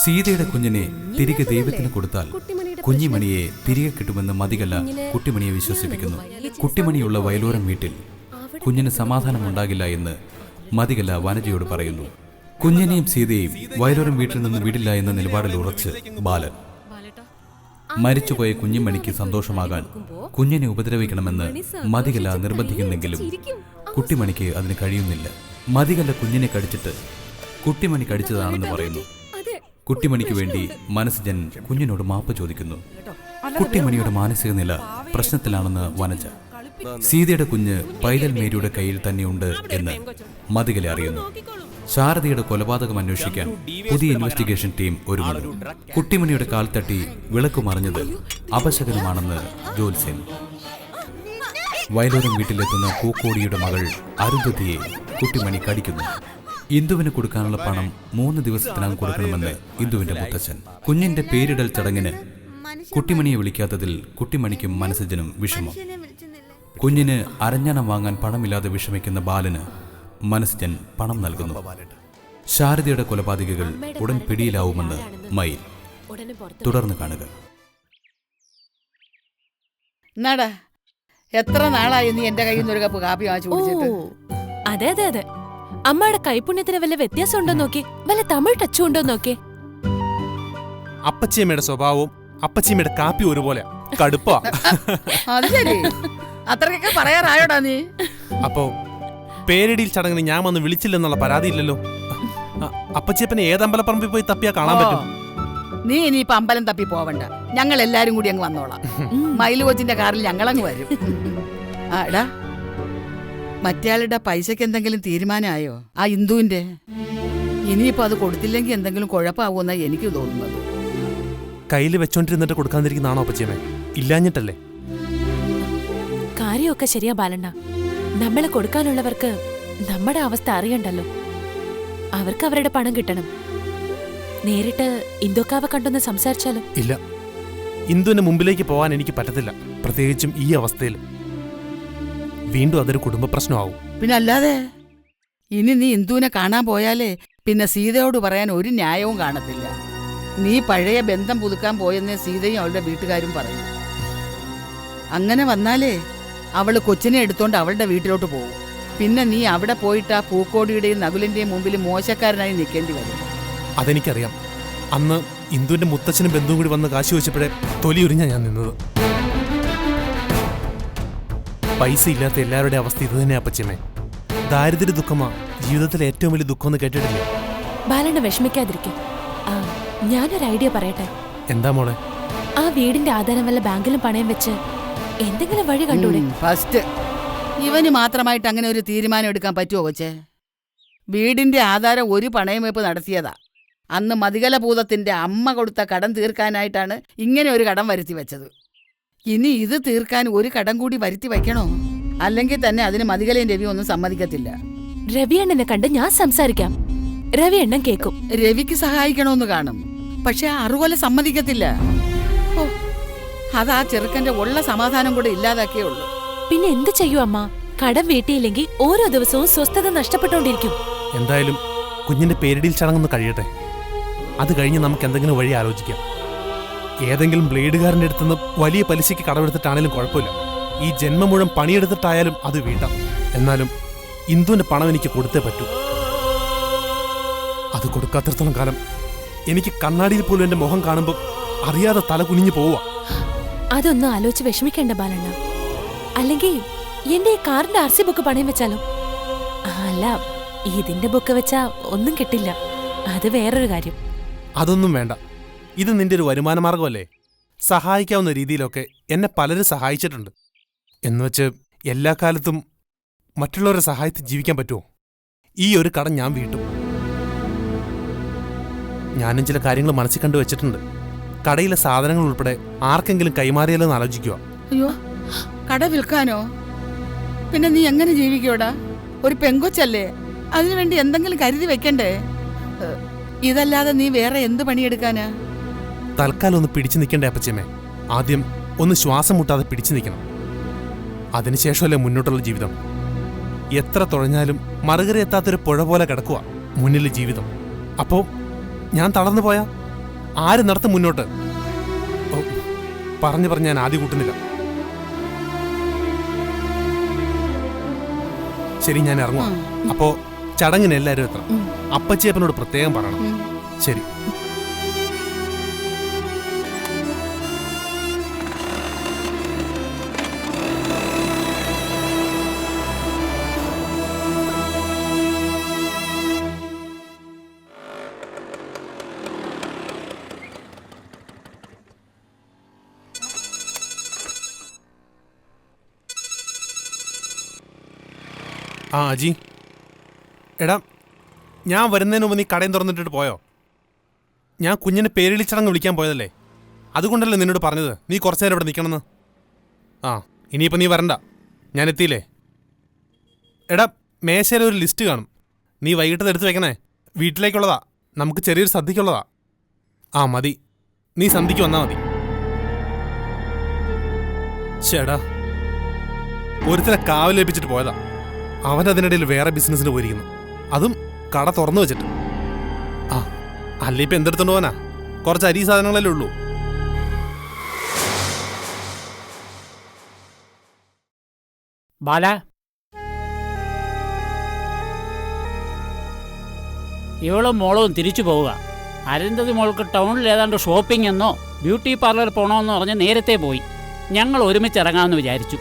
സീതയുടെ കുഞ്ഞിനെ തിരികെ ദൈവത്തിന് കൊടുത്താൽ കുഞ്ഞിമണിയെ തിരികെ കിട്ടുമെന്ന് മതികല കുട്ടിമണിയെ വിശ്വസിപ്പിക്കുന്നു. കുട്ടിമണിയുള്ള വയലോരം വീട്ടിൽ കുഞ്ഞിന് സമാധാനമുണ്ടാകില്ല എന്ന് മതികല വനജയോട് പറയുന്നു. കുഞ്ഞിനെയും സീതയെയും വയലോരം വീട്ടിൽ നിന്ന് വിടില്ല എന്ന നിലപാടിൽ ഉറച്ച് ബാലൻ. മരിച്ചുപോയ കുഞ്ഞിമണിക്ക് സന്തോഷമാകാൻ കുഞ്ഞിനെ ഉപദ്രവിക്കണമെന്ന് മതികല നിർബന്ധിക്കുന്നെങ്കിലും കുട്ടിമണിക്ക് അതിന് കഴിയുന്നില്ല. മതികല കുഞ്ഞിനെ കടിച്ചിട്ട് കുട്ടിമണി കടിച്ചതാണെന്ന് പറയുന്നു. കുട്ടിമണിക്ക് വേണ്ടി മനസ്ജൻ കുഞ്ഞിനോട് മാപ്പ് ചോദിക്കുന്നു. കുട്ടിമണിയുടെ മാനസിക നില പ്രശ്നത്തിലാണെന്ന് വനജ. സീതയുടെ കുഞ്ഞ് പൈതൽ മേരിയുടെ കയ്യിൽ തന്നെയുണ്ട് എന്ന് മതികല അറിയുന്നു. ശാരദയുടെ കൊലപാതകം അന്വേഷിക്കാൻ പുതിയ ഇൻവെസ്റ്റിഗേഷൻ ടീം ഒരുങ്ങുന്നു. കുട്ടിമണിയുടെ കാൽ തട്ടി വിളക്ക് മറിഞ്ഞത് അപശകനമാണെന്ന് ജ്യോത്സ്യൻ. വയലോരം വീട്ടിലെത്തുന്ന പൂക്കോടിയുടെ മകൾ അരുന്ധതിയെ കുട്ടിമണി കടിക്കുന്നു. ഇന്ദുവിന് കൊടുക്കാനുള്ള പണം 3 ദിവസത്തിനകം കൊടുക്കണമെന്ന് ഇന്ദുവിന്റെ മുത്തച്ഛൻ. കുഞ്ഞിന്റെ പേരിടൽ ചടങ്ങിന് കുട്ടിമണിയെ വിളിക്കാത്തതിൽ കുട്ടിമണിക്കും മനസ്സജനും വിഷമം. കുഞ്ഞിന് അരഞ്ഞാണം വാങ്ങാൻ പണമില്ലാതെ വിഷമിക്കുന്ന ബാലന് മനസ്സജൻ പണം നൽകുന്നു. ശാരദയുടെ കൊലപാതകികൾ ഉടൻ പിടിയിലാവുമെന്ന് മയിൽ. തുടർന്ന് കാണുക. എന്നാടാ, എത്ര നാളായി നീ എന്റെ കയ്യിൽ നിന്ന് ഒരു കപ്പ് കാപ്പി വാങ്ങിച്ചു കുടിച്ചിട്ട്? അതെ അതെ അതെ, അമ്മയുടെ കൈപുണ്യത്തിന് വല്ല വ്യത്യാസം ഉണ്ടോ നോക്കി, വല്ല തമിഴ് ടച്ചും ഉണ്ടോ നോക്കി. അപ്പച്ചിയമ്മയുടെ സ്വഭാവവും അപ്പച്ചിയമ്മയുടെ കാപ്പി ഒരുപോലെ കടുപ്പാ. അത് ശരി, അത്രക്കൊക്കെ പറയാറായോടാ നീ? അപ്പോ പേരിടിയിൽ ചടങ്ങിന് ഞാൻ വന്ന് വിളിച്ചില്ലെന്നുള്ള പരാതിയില്ലല്ലോ. അപ്പച്ചിയപ്പനെ ഏതമ്പലപ്പറമ്പിൽ പോയി തപ്പിയാ കാണാൻ പറ്റും. നീ ഇനിയിപ്പൊ അമ്പലം തപ്പി പോവണ്ട, ഞങ്ങൾ എല്ലാരും കൂടി അങ്ങ് വന്നോളാം. മയില് കൊച്ചിന്റെ കാറിൽ ഞങ്ങളങ്ങ് വരും. ആടാ, മറ്റേയാളുടെ പൈസക്ക് എന്തെങ്കിലും തീരുമാനമായോ? ആ ഇന്ദുവിന്റെ ഇനിയിപ്പോ അത് കൊടുത്തില്ലെങ്കിൽ എന്തെങ്കിലും കുഴപ്പമാവുമെന്നാ എനിക്ക് തോന്നുന്നത്. കയ്യിൽ വെച്ചോണ്ടിരുന്നിട്ട് കൊടുക്കാതിരിക്കുന്നതാണോ അപ്പച്ചിയമ്മേ? ഇല്ലാഞ്ഞിട്ടല്ലേ? കാര്യമൊക്കെ ശരിയാ ബാലണ്ണ. നമ്മളെ കൊടുക്കാനുള്ളവർക്ക് നമ്മുടെ അവസ്ഥ അറിയണ്ടല്ലോ. അവർക്ക് അവരുടെ പണം കിട്ടണം. നേരിട്ട് ഇന്ദുക്കാവ കണ്ടൊന്ന് സംസാരിച്ചാലോ? ഇല്ല, ഇന്ദുവിന്റെ മുമ്പിലേക്ക് പോകാൻ എനിക്ക് പറ്റത്തില്ല, പ്രത്യേകിച്ചും ഈ അവസ്ഥയിൽ. വീണ്ടും അതൊരു കുടുംബ പ്രശ്നമാവും. പിന്നെ അല്ലാതെ, ഇനി നീ ഇന്ദുവിനെ കാണാൻ പോയാലേ പിന്നെ സീതയോട് പറയാൻ ഒരു ന്യായവും കാണത്തില്ല. നീ പഴയ ബന്ധം പുതുക്കാൻ പോയെന്നേ സീതയും അവളുടെ വീട്ടുകാരും പറയും. അങ്ങനെ വന്നാലേ അവള് കൊച്ചിനെ എടുത്തോണ്ട് അവളുടെ വീട്ടിലോട്ട് പോകും. പിന്നെ നീ അവിടെ പോയിട്ട് ആ പൂക്കോടിയുടെയും നകുലിന്റെയും മുമ്പിൽ മോശക്കാരനായി നിൽക്കേണ്ടി വരും. അതെനിക്കറിയാം. അന്ന് ഇന്ദുവിന്റെ മുത്തച്ഛനും ബന്ധുവും കൂടി വന്ന് കാശി വെച്ചപ്പോഴേ തൊലിയുരിഞ്ഞാ ഞാൻ നിന്നത്. പൈസ ഇല്ലാത്ത എല്ലാവരുടെ അവസ്ഥ ഇത് തന്നെ അപ്പച്ചമ്മേ. ദാരിദ്ര്യ ദുഃഖമാ ജീവിതത്തിലെ ഏറ്റവും വലിയ ദുഃഖം എന്ന് കേട്ടിട്ടില്ല. ബാലണ്ണ വിഷമിക്കാതിരിക്കും. ഞാനൊരു ഐഡിയ പറയട്ടെ. എന്താ മോളെ? ആ വീടിന്റെ ആധാരം വല്ല ബാങ്കിലും പണയം വെച്ച് എന്തെങ്കിലും വഴി കണ്ടൂടെ? ഫസ്റ്റ് ഇവന് മാത്രമായിട്ട് അങ്ങനെ ഒരു തീരുമാനം എടുക്കാൻ പറ്റുമോ കൊച്ചേ? വീടിന്റെ ആധാരം ഒരു പണയം വെപ്പ് നടത്തിയതാ. അന്ന് മതികല ഭൂതത്തിന്റെ അമ്മ കൊടുത്ത കടം തീർക്കാനായിട്ടാണ് ഇങ്ങനെ ഒരു കടം വരുത്തി വെച്ചത്. ഇനി ഇത് തീർക്കാൻ ഒരു കടം കൂടി വരുത്തി വയ്ക്കണോ? അല്ലെങ്കിൽ തന്നെ അതിന് മതികലയും രവി ഒന്നും സമ്മതിക്കത്തില്ല. രവിയണ്ണനെ കണ്ട് ഞാൻ സംസാരിക്കാം. രവിയണ്ണൻ കേക്കും. രവിക്ക് സഹായിക്കണമെന്ന് കാണും, പക്ഷെ അറുകൊല സമ്മതിക്കത്തില്ല. ഓ, അതാ ചെറുക്കന്റെ ഉള്ള സമാധാനം കൂടെ ഇല്ലാതാക്കേ ഉള്ളൂ. പിന്നെ എന്ത് ചെയ്യൂ അമ്മ? കടം വീട്ടിയില്ലെങ്കിൽ ഓരോ ദിവസവും സ്വസ്ഥത നഷ്ടപ്പെട്ടോണ്ടിരിക്കും. എന്തായാലും കുഞ്ഞിന്റെ പേരിടിയിൽ ചടങ്ങൊന്ന് കഴിയട്ടെ. അത് കഴിഞ്ഞ് നമുക്ക് എന്തെങ്കിലും വഴി ആലോചിക്കാം. ഏതെങ്കിലും ബ്ലേഡുകാരൻ്റെ അടുത്തുനിന്ന് വലിയ പലിശയ്ക്ക് കടമെടുത്തിട്ടാണേലും കുഴപ്പമില്ല. ഈ ജന്മം മുഴുവൻ പണിയെടുത്തിട്ടായാലും അത് വീട്ടാം. എന്നാലും ഇന്ദുവിന്റെ പണം എനിക്ക് കൊടുത്തേ പറ്റൂ. അത് കൊടുക്കാത്തിടത്തോളം കാലം എനിക്ക് കണ്ണാടിയിൽ പോലും എന്റെ മുഖം കാണുമ്പോൾ അറിയാതെ തല കുനിഞ്ഞു പോവാ. അതൊന്നും ആലോചിച്ച് വിഷമിക്കേണ്ട ബാലണ്ണ. അല്ലെങ്കിൽ എന്റെ ഈ കാറിന്റെ RC ബുക്ക് പണയം വെച്ചാലോ? അല്ല, ഇതിന്റെ ബുക്ക് വെച്ചാ ഒന്നും കിട്ടില്ല. അത് വേറൊരു കാര്യം. അതൊന്നും വേണ്ട. ഇത് നിന്റെ ഒരു വരുമാന മാർഗമല്ലേ? സഹായിക്കാവുന്ന രീതിയിലൊക്കെ എന്നെ പലരും സഹായിച്ചിട്ടുണ്ട്. എന്നുവെച്ച് എല്ലാ കാലത്തും മറ്റുള്ളവരെ സഹായത്തിൽ ജീവിക്കാൻ പറ്റുമോ? ഈ ഒരു കടം ഞാൻ വീട്ടും. ഞാനും ചില കാര്യങ്ങൾ മനസ്സിൽ കണ്ടു വെച്ചിട്ടുണ്ട്. കടയിലെ സാധനങ്ങൾ ഉൾപ്പെടെ ആർക്കെങ്കിലും കൈമാറിയാലോ എന്ന് ആലോചിക്കുക. അയ്യോ, കട വിൽക്കാനോ? പിന്നെ നീ എങ്ങനെ ജീവിക്കോടാ? ഒരു പെങ്കൊച്ചല്ലേ, അതിനുവേണ്ടി എന്തെങ്കിലും കരുതി വെക്കണ്ടേ? ഇതല്ലാതെ നീ വേറെ എന്ത് പണിയെടുക്കാനാ? തൽക്കാലം ഒന്ന് പിടിച്ചു നിൽക്കണ്ടേ അപ്പച്ചമ്മേ? ആദ്യം ഒന്ന് ശ്വാസം മുട്ടാതെ പിടിച്ചു നിൽക്കണം. അതിനുശേഷമല്ലേ മുന്നോട്ടുള്ള ജീവിതം. എത്ര തുഴഞ്ഞാലും മറുകരയെത്താത്തൊരു പുഴ പോലെ കിടക്കുക മുന്നിലെ ജീവിതം. അപ്പോ ഞാൻ തളർന്നു പോയാ ആര് നടത്തും മുന്നോട്ട്? ഓ, പറഞ്ഞ് ഞാൻ ആദ്യം കൂട്ടുന്നില്ല. ശരി, ഞാൻ ഇറങ്ങും. അപ്പോ ചടങ്ങിന് എല്ലാരും എത്ര. അപ്പച്ചിയപ്പനോട് പ്രത്യേകം പറയണം. ശരി. ആ അജി, എടാ, ഞാൻ വരുന്നതിന് മുമ്പ് നീ കടയും തുറന്നിട്ടിട്ട് പോയോ? ഞാൻ കുഞ്ഞിനെ പേരിളി ചടങ്ങ് വിളിക്കാൻ പോയതല്ലേ, അതുകൊണ്ടല്ലേ നിന്നോട് പറഞ്ഞത് നീ കുറച്ചു നേരം ഇവിടെ നിൽക്കണമെന്ന്. ആ, ഇനിയിപ്പോൾ നീ വരണ്ട, ഞാൻ എത്തിയില്ലേ. എടാ, മേശയിൽ ഒരു ലിസ്റ്റ് കാണും, നീ വൈകിട്ട് എടുത്ത് വെക്കണേ. വീട്ടിലേക്കുള്ളതാ, നമുക്ക് ചെറിയൊരു സദ്യക്കുള്ളതാ. ആ മതി, നീ സന്ധ്യയ്ക്ക് വന്നാൽ മതി. ചേടാ, ഒരുത്തനെ കാവലേൽപ്പിച്ചിട്ട് പോയതാ. അവനതിനിടയിൽ വേറെ ബിസിനസ്സിന് പോയിരിക്കുന്നു, അതും കട തുറന്നു വെച്ചിട്ട്. ആ, അല്ല ഇപ്പം എന്തെടുത്തോണ്ട് പോവാനാ? കുറച്ച് അരി സാധനങ്ങളല്ലേ ഉള്ളൂ. ബാല, ഇവളും മോളവും തിരിച്ചു പോവുക. അരുന്ധതി മോൾക്ക് ടൗണിൽ ഏതാണ്ട് ഷോപ്പിംഗ് എന്നോ ബ്യൂട്ടി പാർലർ പോകണമെന്നോ പറഞ്ഞ് നേരത്തെ പോയി. ഞങ്ങൾ ഒരുമിച്ച് ഇറങ്ങാമെന്ന് വിചാരിച്ചു.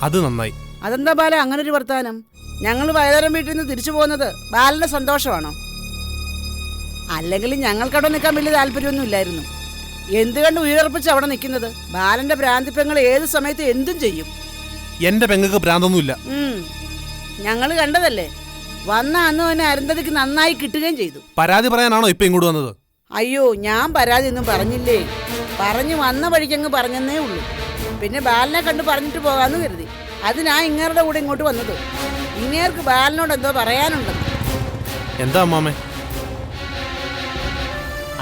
അത് നന്നായി. അതെന്താ ബാല അങ്ങനൊരു വർത്താനം? ഞങ്ങൾ വയലാരം വീട്ടിൽ നിന്ന് തിരിച്ചു പോകുന്നത് ബാലന്റെ സന്തോഷമാണോ? അല്ലെങ്കിൽ ഞങ്ങൾക്കവിടെ നിൽക്കാൻ വലിയ താല്പര്യമൊന്നും ഇല്ലായിരുന്നു. എന്ത് കണ്ട് ഉയർപ്പിച്ച് അവിടെ നിൽക്കുന്നത്? ബാലന്റെ ഭ്രാന്തിപ്പെങ്ങൾ ഏത് സമയത്ത് എന്തും ചെയ്യും. എന്റെ പെങ്ങൾക്ക് ഭ്രാന്തൊന്നുമില്ല. ഞങ്ങൾ കണ്ടതല്ലേ. വന്ന അന്ന് തന്നെ അരുന്ധതിക്ക് നന്നായി കിട്ടുകയും ചെയ്തു. പരാതി പറയാനാണോ ഇപ്പൊ ഇങ്ങോട്ട് വന്നത്? അയ്യോ, ഞാൻ പരാതി ഒന്നും പറഞ്ഞില്ലേ. പറഞ്ഞു വന്ന വഴിക്കങ്ങ് പറഞ്ഞെന്നേ ഉള്ളൂ. പിന്നെ ബാലനെ കണ്ട് പറഞ്ഞിട്ട് പോകാമെന്ന് കരുതി. അതിനാ ഇങ്ങേരുടെ കൂടെ ഇങ്ങോട്ട് വന്നത്. ഇങ്ങേർക്ക് ബാലനോട് എന്തോ പറയാനുണ്ടെന്ന്. എന്താ അമ്മാമേ?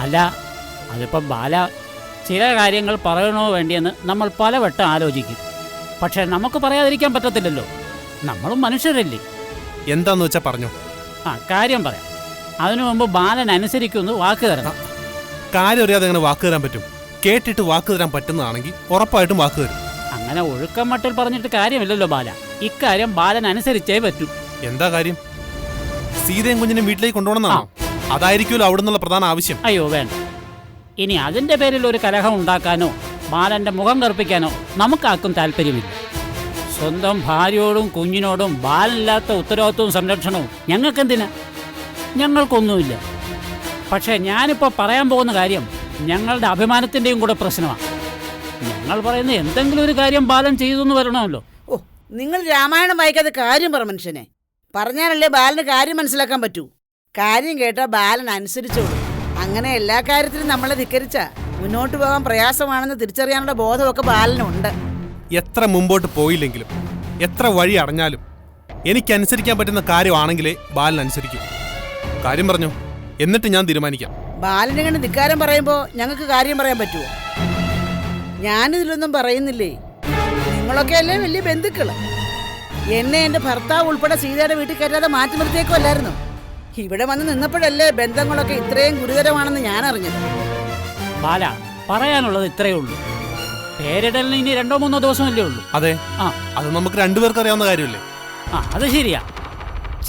അല്ല, അതിപ്പം ബാല ചില കാര്യങ്ങൾ പറയണോ വേണ്ടിയെന്ന് നമ്മൾ പലവട്ടം ആലോചിക്കും. പക്ഷെ നമുക്ക് പറയാതിരിക്കാൻ പറ്റത്തില്ലല്ലോ, നമ്മളും മനുഷ്യരല്ലേ. എന്താന്ന് വെച്ചാ പറഞ്ഞോ. ആ, കാര്യം പറയാം. അതിനു മുമ്പ് ബാലൻ അനുസരിക്കുമെന്ന് വാക്ക് തരണം. കാര്യം അറിയാതെ അങ്ങനെ വാക്ക് തരാൻ പറ്റും? കേട്ടിട്ട് വാക്ക് തരാൻ പറ്റുന്നതാണെങ്കിൽ ഉറപ്പായിട്ടും വാക്ക് തരും. അങ്ങനെ ഒഴുക്കം മട്ടിൽ പറഞ്ഞിട്ട് കാര്യമില്ലല്ലോ ബാല. ഇക്കാര്യം ബാലൻ അനുസരിച്ചേ പറ്റൂ. എന്താ കാര്യം? സീതയും കുഞ്ഞിനെ വീട്ടിലേക്ക് കൊണ്ടുപോകണമെന്നാണോ? അതായിരിക്കുമല്ലോ അവിടെ നിന്നുള്ള പ്രധാന ആവശ്യം. അയ്യോ വേണ്ട. ഇനി അതിൻ്റെ പേരിൽ ഒരു കലഹം ഉണ്ടാക്കാനോ ബാലൻ്റെ മുഖം കറുപ്പിക്കാനോ നമുക്കാർക്കും താല്പര്യമില്ല. സ്വന്തം ഭാര്യയോടും കുഞ്ഞിനോടും ബാലനില്ലാത്ത ഉത്തരവാദിത്വവും സംരക്ഷണവും ഞങ്ങൾക്കെന്തിനാ? ഞങ്ങൾക്കൊന്നുമില്ല. പക്ഷേ ഞാനിപ്പോൾ പറയാൻ പോകുന്ന കാര്യം ഞങ്ങളുടെ അഭിമാനത്തിൻ്റെയും കൂടെ പ്രശ്നമാണ്. ഞങ്ങൾ പറയുന്ന എന്തെങ്കിലും ഒരു കാര്യം ബാലൻ ചെയ്തെന്ന് വരണമല്ലോ. ഓ, നിങ്ങൾ രാമായണം വായിക്കാതെ കാര്യം പറ മനുഷ്യനെ. പറഞ്ഞാലല്ലേ ബാലന് കാര്യം മനസ്സിലാക്കാൻ പറ്റൂ. കാര്യം കേട്ടാൽ ബാലൻ അനുസരിച്ചോളൂ. അങ്ങനെ എല്ലാ കാര്യത്തിലും നമ്മളെ ധിക്കരിച്ച മുന്നോട്ട് പോകാൻ പ്രയാസമാണെന്ന് തിരിച്ചറിയാനുള്ള ബോധമൊക്കെ ബാലനുണ്ട്. എത്ര മുമ്പോട്ട് പോയില്ലെങ്കിലും എത്ര വഴി അടഞ്ഞാലും എനിക്കനുസരിക്കാൻ പറ്റുന്ന കാര്യമാണെങ്കിലേ ബാലൻ അനുസരിക്കും. കാര്യം പറഞ്ഞു, എന്നിട്ട് ഞാൻ തീരുമാനിക്കാം. ബാലനെ കണ്ട് ധിക്കാരം പറയുമ്പോൾ ഞങ്ങൾക്ക് കാര്യം പറയാൻ പറ്റുമോ? ഞാനിതിലൊന്നും പറയുന്നില്ലേ. നിങ്ങളൊക്കെ അല്ലേ വലിയ ബന്ധുക്കള്. എന്നെ എൻ്റെ ഭർത്താവ് ഉൾപ്പെടെ സീതയുടെ വീട്ടിൽ കയറ്റാതെ മാറ്റി നിർത്തിയേക്കും അല്ലായിരുന്നു. ഇവിടെ വന്ന് നിന്നപ്പോഴല്ലേ ബന്ധങ്ങളൊക്കെ ഇത്രയും ഗുരുതരമാണെന്ന് ഞാൻ അറിഞ്ഞത്. ബാല, പറയാനുള്ളത് ഇത്രയേ ഉള്ളൂ. പേരിടലിന് ഇനി 2-3 ദിവസമല്ലേ ഉള്ളൂ. അതെ, ആ, അത് നമുക്ക് രണ്ടുപേർക്ക് അറിയാവുന്ന കാര്യമല്ലേ. ആ, അത് ശരിയാ.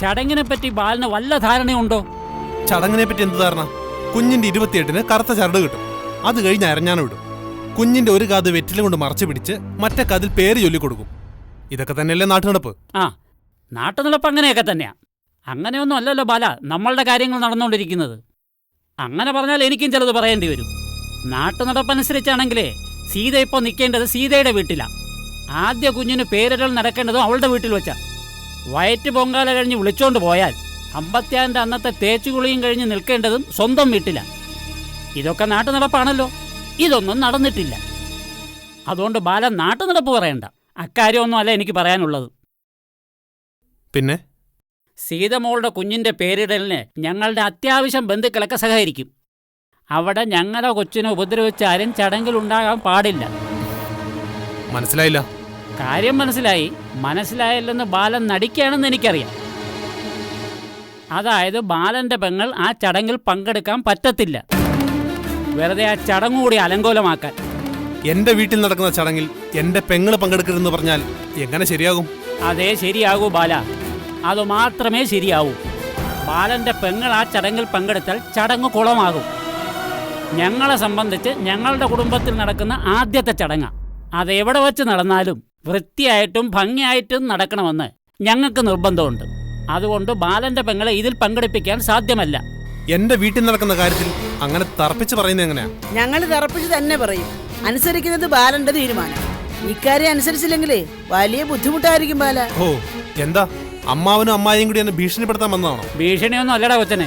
ചടങ്ങിനെ പറ്റി ബാലന് വല്ല ധാരണയുണ്ടോ? ചടങ്ങിനെ പറ്റി എന്ത് ധാരണ? കുഞ്ഞിന്റെ 28-ന് കറുത്ത ചരട് കിട്ടും. അത് കഴിഞ്ഞ് അരഞ്ഞാണ് വിടും. കുഞ്ഞിന്റെ ഒരു കാത് വെറ്റില കൊണ്ട് മറച്ചു പിടിച്ച് മറ്റേ കാതിൽ പേര് ചൊല്ലിക്കൊടുക്കും. ഇതൊക്കെ തന്നെയല്ലേ നാട്ടുനടപ്പ്? ആ, നാട്ടുനടപ്പ് അങ്ങനെയൊക്കെ തന്നെയാ. അങ്ങനെയൊന്നും അല്ലല്ലോ ബാല നമ്മളുടെ കാര്യങ്ങൾ നടന്നുകൊണ്ടിരിക്കുന്നത്. അങ്ങനെ പറഞ്ഞാൽ എനിക്കും ചിലത് പറയേണ്ടി വരും. നാട്ടുനടപ്പനുസരിച്ചാണെങ്കിലേ സീത ഇപ്പോൾ നിൽക്കേണ്ടത് സീതയുടെ വീട്ടിലാണ്. ആദ്യ കുഞ്ഞിന് പേരിടൽ നടക്കേണ്ടതും അവളുടെ വീട്ടിൽ വെച്ചാ. വയറ്റ് പൊങ്കാല കഴിഞ്ഞ് വിളിച്ചോണ്ട് പോയാൽ 56-ന്റെ അന്നത്തെ തേച്ചുകുളിയും കഴിഞ്ഞ് നിൽക്കേണ്ടതും സ്വന്തം വീട്ടിലാണ്. ഇതൊക്കെ നാട്ടുനടപ്പാണല്ലോ. ഇതൊന്നും നടന്നിട്ടില്ല. അതുകൊണ്ട് ബാലൻ നാട്ടുനടപ്പ് പറയണ്ട. അക്കാര്യമൊന്നും അല്ല എനിക്ക് പറയാനുള്ളത്. പിന്നെ സീതമോളുടെ കുഞ്ഞിൻ്റെ പേരിടലിന് ഞങ്ങളുടെ അത്യാവശ്യം ബന്ധുക്കളൊക്കെ സഹകരിക്കും. അവിടെ ഞങ്ങളുടെ കൊച്ചിനെ ഉപദ്രവിച്ചാലും ചടങ്ങിലുണ്ടാകാൻ പാടില്ല. മനസ്സിലായില്ല. കാര്യം മനസ്സിലായി. മനസ്സിലായില്ലെന്ന് ബാലൻ നടിക്കുകയാണെന്ന് എനിക്കറിയാം. അതായത് ബാലന്റെ പെങ്ങൾ ആ ചടങ്ങിൽ പങ്കെടുക്കാൻ പറ്റത്തില്ല. വെറുതെ ആ ചടങ്ങ് കൂടി അലങ്കോലമാക്കാൻ. എന്റെ വീട്ടിൽ നടക്കുന്ന ചടങ്ങിൽ എന്റെ പെങ്ങള് പങ്കെടുക്കരുതെന്ന് പറഞ്ഞാൽ എങ്ങനെ ശരിയാകും? അതേ ശരിയാകൂ ബാല, അത് മാത്രമേ ശരിയാവൂ. ബാലന്റെ പെങ്ങൾ ആ ചടങ്ങിൽ പങ്കെടുത്താൽ ചടങ്ങ് കുളമാകും. ഞങ്ങളെ സംബന്ധിച്ച് ഞങ്ങളുടെ കുടുംബത്തിൽ നടക്കുന്ന ആദ്യത്തെ ചടങ്ങാണ്. അതെവിടെ വെച്ച് നടന്നാലും വൃത്തിയായിട്ടും ഭംഗിയായിട്ടും നടക്കണമെന്ന് ഞങ്ങൾക്ക് നിർബന്ധമുണ്ട്. അതുകൊണ്ട് ബാലന്റെ പെങ്ങളെ ഇതിൽ പങ്കെടുപ്പിക്കാൻ സാധ്യമല്ല. എന്റെ വീട്ടിൽ നടക്കുന്ന കാര്യത്തിൽ അങ്ങനെ തറപ്പിച്ച് പറയുന്നത് എങ്ങനെയാ? ഞങ്ങൾ തറപ്പിച്ച് തന്നെ പറയും. അനുസരിക്കുന്നത് ബാലന്റെ തീരുമാനം. ഇക്കാര്യം അനുസരിച്ചില്ലെങ്കിലേ വലിയ ബുദ്ധിമുട്ടായിരിക്കും ബാല. ഓ, എന്താ അമ്മാവനും അമ്മായിയും കൂടി എന്നെ ഭീഷണിപ്പെടുത്താൻ വന്നതാണോ? ഭീഷണിയൊന്നും അല്ലടാ കൊച്ചനെ.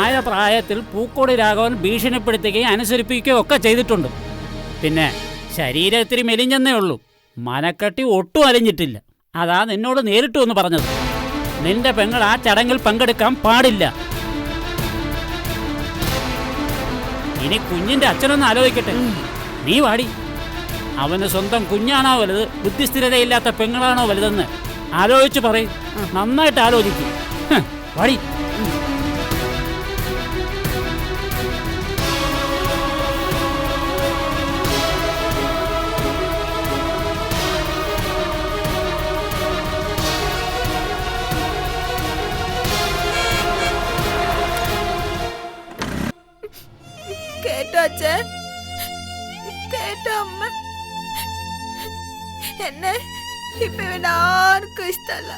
ആയ പ്രായത്തിൽ പൂക്കോടി രാഘവൻ ഭീഷണിപ്പെടുത്തുകയും അനുസരിപ്പിക്കുകയും ഒക്കെ ചെയ്തിട്ടുണ്ട്. പിന്നെ ശരീരത്തിരി മെലിഞ്ഞെന്നേ ഉള്ളൂ, മനക്കട്ടി ഒട്ടും അലിഞ്ഞിട്ടില്ല. അതാ നിന്നോട് നേരിട്ടു എന്ന് പറഞ്ഞത്. നിന്റെ പെങ്ങൾ ആ ചടങ്ങിൽ പങ്കെടുക്കാൻ പാടില്ല. ഇനി കുഞ്ഞിന്റെ അച്ഛനൊന്ന് ആലോചിക്കട്ടെ. നീ വാടി. അവന് സ്വന്തം കുഞ്ഞാണോ വലുത്, ബുദ്ധിസ്ഥിരതയില്ലാത്ത പെങ്ങളാണോ വലുതെന്ന് ആലോചിച്ച് പറയും. നന്നായിട്ട് ആലോചിക്കും. വാടി. കേട്ടോ അച്ഛൻ, കേട്ടോ അമ്മ, എന്നെ ഇപ്പൊ ഇവിടെ ആർക്കും ഇഷ്ടല്ല.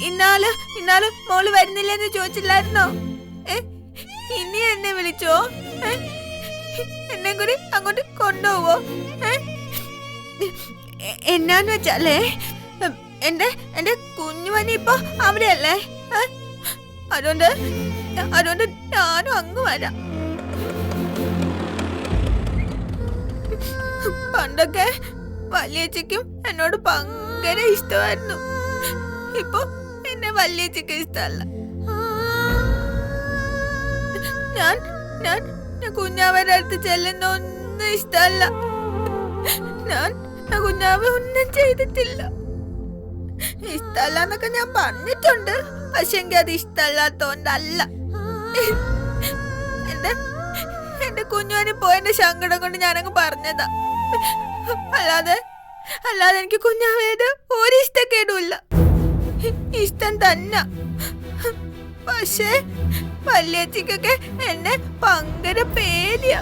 ഇന്നാല് മോള് വരുന്നില്ലെന്ന് ചോദിച്ചില്ലായിരുന്നോ? ഇനി എന്നെ വിളിച്ചോ? എന്നെ കൂടി അങ്ങോട്ട് കൊണ്ടുപോവോ? എന്നാന്ന് വെച്ചാലേ എന്റെ കുഞ്ഞുമണി ഇപ്പൊ അവിടെയല്ലേ. അതുകൊണ്ട് ഞാനും അങ്ങ് വരാം. പണ്ടൊക്കെ വല്യച്ഛക്കും എന്നോട് ഭയങ്കര ഇഷ്ടമായിരുന്നു. ഇപ്പൊ എന്നെ വല്യച്ഛക്ക് ഇഷ്ടമല്ല. ഞാൻ കുഞ്ഞാവരുടെ അടുത്ത് ചെല്ലുന്ന ഒന്നും ഇഷ്ടമല്ല. ഞാൻ കുഞ്ഞാവ ഒന്നും ചെയ്തിട്ടില്ല. ഇഷ്ടമല്ല ഞാൻ പറഞ്ഞിട്ടുണ്ട്. പക്ഷെങ്കിൽ അത് ഇഷ്ടമല്ലാത്തോണ്ടല്ല. എന്റെ കുഞ്ഞുവാനി പോയതിന്റെ സങ്കടം കൊണ്ട് ഞാനങ്ങ് പറഞ്ഞതാ. അല്ലാതെ എനിക്ക് കുഞ്ഞാവേത് ഒരു ഇഷ്ടക്കേടുമില്ല. ഇഷ്ടം തന്നെ. പക്ഷേ വല്യച്ചിക്കൊക്കെ എന്നെ ഭയങ്കര പേടിയാ.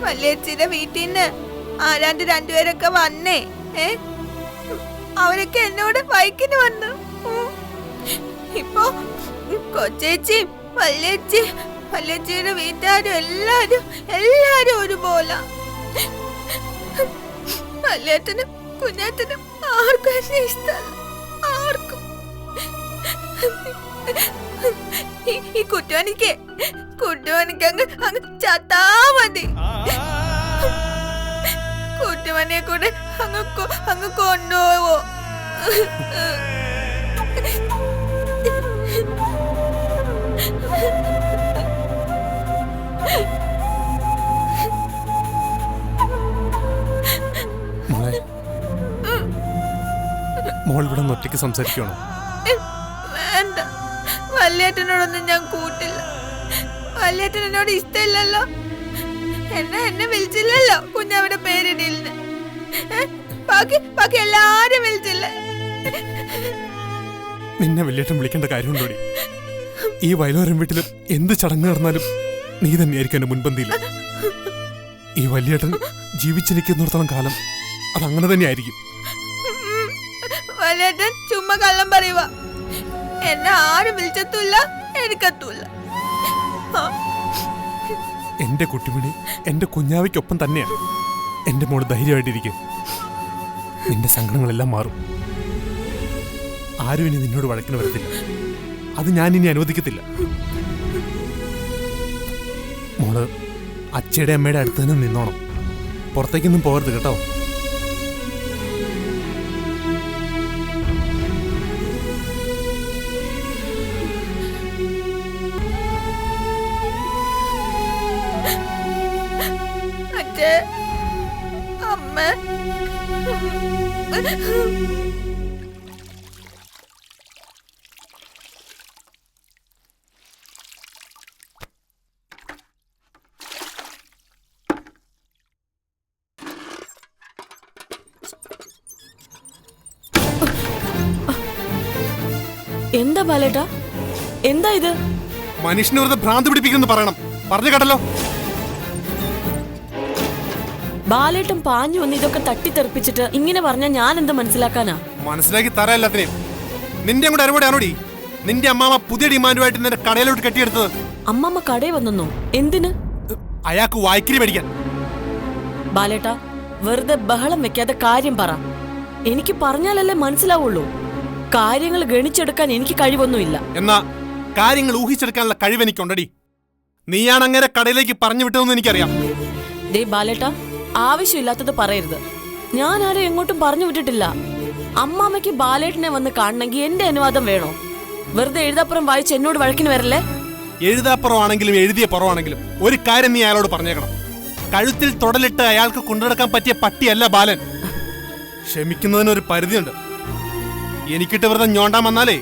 വല്യച്ചിയുടെ വീട്ടിൽ നിന്ന് ആരാണ്ട് രണ്ടുപേരൊക്കെ വന്നേ. അവരൊക്കെ എന്നോട് വൈക്കിന് വന്നു. ഇപ്പൊ കൊച്ചേച്ചിയും വല്യച്ചിയുടെ വീട്ടുകാരും എല്ലാരും ഒരുപോലെ. വല്യേട്ടനും കുഞ്ഞേട്ടനും ആർക്കും എന്നെ ഇഷ്ടമല്ല. ആർക്കും. ഈ കുട്ടുവാനിക്ക് അങ്ങ് ചത്താ മതി. കുട്ടുവാനിയെ കൂടെ അങ്ങ് കൊണ്ടുപോവോ? മോൾ ഇവിടെ ഒറ്റയ്ക്ക് സംസാരിക്കണോ? വേണ്ട, വല്യേട്ടനോടൊന്നും ഞാൻ കൂട്ടില്ല. വല്യേട്ടൻ എന്നോട് ഇഷ്ടമില്ലല്ലോ. എന്നെ വിളിച്ചില്ലല്ലോ കുഞ്ഞവിടെ പേരിടില്ല. ബാക്കി എല്ലാരും വിളിച്ചില്ല. നിന്നെ വല്യേട്ടൻ വിളിക്കേണ്ട കാര്യമുണ്ടോടി? ഈ വയലോരം വീട്ടിലും എന്ത് ചടങ്ങ് നടന്നാലും നീ തന്നെയായിരിക്കും എന്റെ മുൻപന്തിയിൽ. ഈ വല്യേട്ടൻ ജീവിച്ചിരിക്കുന്നിടത്തോളം കാലം അതങ്ങനെ തന്നെ ആയിരിക്കും. വല്യേട്ടൻ ചുമ്മാ കള്ളം പറയുക. എന്നെ ആരും വിളിച്ചെത്തൂല്ല, എനിക്കെത്തൂല്ല. എന്റെ കുട്ടിമണി എന്റെ കുഞ്ഞാവയ്ക്കൊപ്പം തന്നെയാണ്. എന്റെ മോള് ധൈര്യമായിട്ടിരിക്കും. നിന്റെ സങ്കടങ്ങളെല്ലാം മാറും. ആരും ഇനി നിന്നോട് വഴക്കിന് വരത്തില്ല. അത് ഞാൻ ഇനി അനുവദിക്കത്തില്ല. മോള് അച്ഛയുടെ അമ്മയുടെ അടുത്ത് തന്നെ നിന്നോണം. പുറത്തേക്കൊന്നും പോകരുത് കേട്ടോ. അമ്മ എന്താ ബാലേട്ടാ, എന്താ ഇത്? മനുഷ്യനെ വെറുതെ ഭ്രാന്ത് പിടിപ്പിക്കുന്നു പറയണം. പറഞ്ഞു കേട്ടല്ലോ. ബാലേട്ടൻ പാഞ്ഞു വന്ന് ഇതൊക്കെ തട്ടിത്തെറിപ്പിച്ചിട്ട് ഇങ്ങനെ പറഞ്ഞാൽ ഞാൻ എന്ത് മനസ്സിലാക്കാനാ? മനസ്സിലാക്കി തരാം എല്ലാത്തിനെയും. നിന്റെ കൂടെ അറിവോടെയാണോടി നിന്റെ അമ്മാമ പുതിയ ഡിമാൻഡുമായിട്ട് നിന്റെ കടയിലോട്ട് കെട്ടിയെടുത്തത്? അമ്മമ്മ കടയിൽ വന്നോ? എന്തിന്? അയാൾക്ക് വായ്ക്കിരി മേടിക്കാൻ. ബാലേട്ടാ, വെറുതെ ബഹളം വെക്കാതെ കാര്യം പറ. എനിക്ക് പറഞ്ഞാലല്ലേ മനസ്സിലാവുള്ളൂ. കാര്യങ്ങൾ ഗണിച്ചെടുക്കാൻ എനിക്ക് കഴിവൊന്നുമില്ല. എന്നാ കാര്യങ്ങൾ ഊഹിച്ചെടുക്കാനുള്ള കഴിവ് എനിക്കുണ്ടടി. നീയാണ് അങ്ങനെ കടയിലേക്ക് പറഞ്ഞു വിട്ടതെന്ന് എനിക്കറിയാം. ദേ ബാലേട്ടാ, ആവശ്യമില്ലാത്തത് പറയരുത്. ഞാൻ ആരും എങ്ങോട്ടും പറഞ്ഞു വിട്ടിട്ടില്ല. അമ്മാമ്മയ്ക്ക് ബാലേട്ടനെ വന്ന് കാണണമെങ്കിൽ എന്റെ അനുവാദം വേണോ? വെറുതെ എഴുതാപ്പുറം വായിച്ച് എന്നോട് വഴക്കിന് വരല്ലേ. എഴുതാപ്പുറമാണെങ്കിലും എഴുതിയ പുറമാണെങ്കിലും ഒരു കാര്യം നീ അയാളോട് പറഞ്ഞേക്കണം. കഴുത്തിൽ തൊടലിട്ട് അയാൾക്ക് കൊണ്ടുനടക്കാൻ പറ്റിയ പട്ടിയല്ല ബാലൻ. ക്ഷമിക്കുന്നതിനൊരു പരിധിയുണ്ട്. എനിക്കിട്ട് വെറുതെ ഞോണ്ടാൻ വന്നാലേ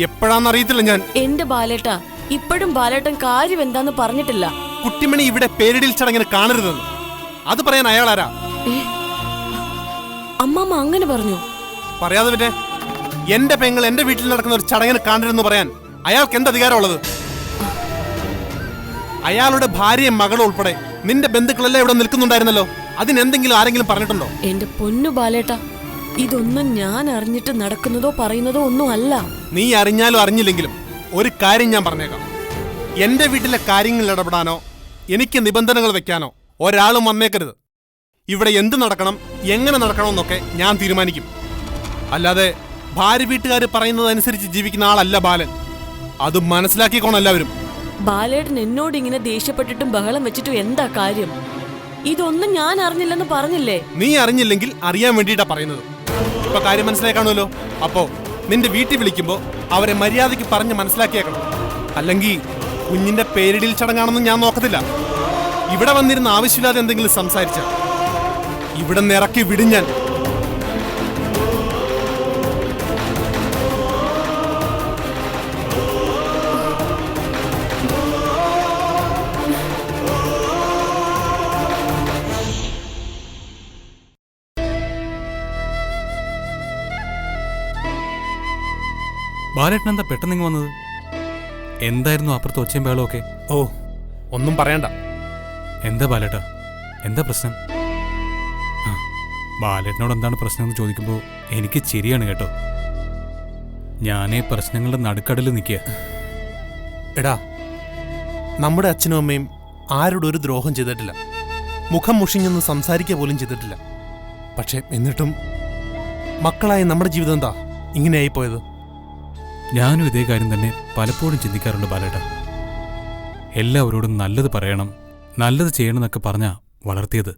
എപ്പോഴാന്നറിയത്തില്ല ഞാൻ. എന്റെ ബാലേട്ടാ, ഇപ്പോഴും ബാലേട്ടൻ കാര്യം എന്താന്ന് പറഞ്ഞിട്ടില്ല. കുട്ടിമണി ഇവിടെ പേരിടിൽ ചടങ്ങിന് കാണരുതെന്ന് അത് പറയാൻ അയാൾ ആരാ? അമ്മാമ്മ അങ്ങനെ പറഞ്ഞു? പറയാതെ പിന്നെ എന്റെ പെങ്ങൾ എന്റെ വീട്ടിൽ നടക്കുന്ന ഒരു ചടങ്ങിന് കാണരുതെന്ന് പറയാൻ അയാൾക്ക് എന്ത് അധികാരമുള്ളത്? അയാളുടെ ഭാര്യയും മകളും ഉൾപ്പെടെ നിന്റെ ബന്ധുക്കളെല്ലാം ഇവിടെ നിൽക്കുന്നുണ്ടായിരുന്നല്ലോ. അതിനെന്തെങ്കിലും ആരെങ്കിലും പറഞ്ഞിട്ടുണ്ടോ? എന്റെ പൊന്നു ബാലേട്ടാ, ഇതൊന്നും ഞാൻ അറിഞ്ഞിട്ട് നടക്കുന്നതോ പറയുന്നതോ ഒന്നും അല്ല. നീ അറിഞ്ഞാലും അറിഞ്ഞില്ലെങ്കിലും ഒരു കാര്യം ഞാൻ പറഞ്ഞേക്കാം. എന്റെ വീട്ടിലെ കാര്യങ്ങളിൽ ഇടപെടാനോ എനിക്ക് നിബന്ധനകൾ വെക്കാനോ ഒരാളും വന്നേക്കരുത്. ഇവിടെ എന്ത് നടക്കണം, എങ്ങനെ നടക്കണമെന്നൊക്കെ ഞാൻ തീരുമാനിക്കും. അല്ലാതെ ഭാര്യ വീട്ടുകാർ പറയുന്നതനുസരിച്ച് ജീവിക്കുന്ന ആളല്ല ബാലൻ. അത് മനസ്സിലാക്കിക്കോണം എല്ലാവരും. ബാലേട്ടൻ എന്നോട് ഇങ്ങനെ ദേഷ്യപ്പെട്ടിട്ടും ബഹളം വെച്ചിട്ടും എന്താ കാര്യം? ഇതൊന്നും ഞാൻ അറിഞ്ഞില്ലെന്ന് പറഞ്ഞില്ലേ? നീ അറിഞ്ഞില്ലെങ്കിൽ അറിയാൻ വേണ്ടിയിട്ടാ പറയുന്നത്. ഇപ്പൊ കാര്യം മനസ്സിലായി കാണുമല്ലോ. അപ്പോ നിന്റെ വീട്ടിൽ വിളിക്കുമ്പോ അവരെ മര്യാദയ്ക്ക് പറഞ്ഞ് മനസ്സിലാക്കിയേക്കണം. അല്ലെങ്കിൽ കുഞ്ഞിന്റെ പേരിടിൽ ചടങ്ങാണെന്ന് ഞാൻ നോക്കത്തില്ല. ഇവിടെ വന്നിരുന്ന ആവശ്യമില്ലാതെ എന്തെങ്കിലും സംസാരിച്ച ഇവിടെ നിന്ന് ഇറക്കി വിടും ഞാൻ. ബാലേട്ടൻ എന്താ പെട്ടെന്ന് ഇങ്ങ് വന്നത്? എന്തായിരുന്നു അപ്പുറത്ത് ഒച്ചയും ബഹളമൊക്കെ? ഓ, ഒന്നും പറയണ്ട. എന്താ ബാലേട്ടാ, എന്താ പ്രശ്നം? ആ, ബാലേട്ടനോട് എന്താണ് പ്രശ്നം എന്ന് ചോദിക്കുമ്പോൾ എനിക്ക് ചിരിയാണ് കേട്ടോ. ഞാനേ പ്രശ്നങ്ങളുടെ നടുക്കടലിൽ നിൽക്കുക. എടാ, നമ്മുടെ അച്ഛനും അമ്മയും ആരോടും ഒരു ദ്രോഹം ചെയ്തിട്ടില്ല. മുഖം മുഷിഞ്ഞൊന്നും സംസാരിക്കുക പോലും ചെയ്തിട്ടില്ല. പക്ഷെ എന്നിട്ടും മക്കളായ നമ്മുടെ ജീവിതം എന്താ ഇങ്ങനെയായി പോയത്? ഞാനും ഇതേ കാര്യം തന്നെ പലപ്പോഴും ചിന്തിക്കാറുണ്ട് ബാലേട്ട. എല്ലാവരോടും നല്ലത് പറയണം, നല്ലത് ചെയ്യണമെന്നൊക്കെ പറഞ്ഞാ വളർത്തിയത്.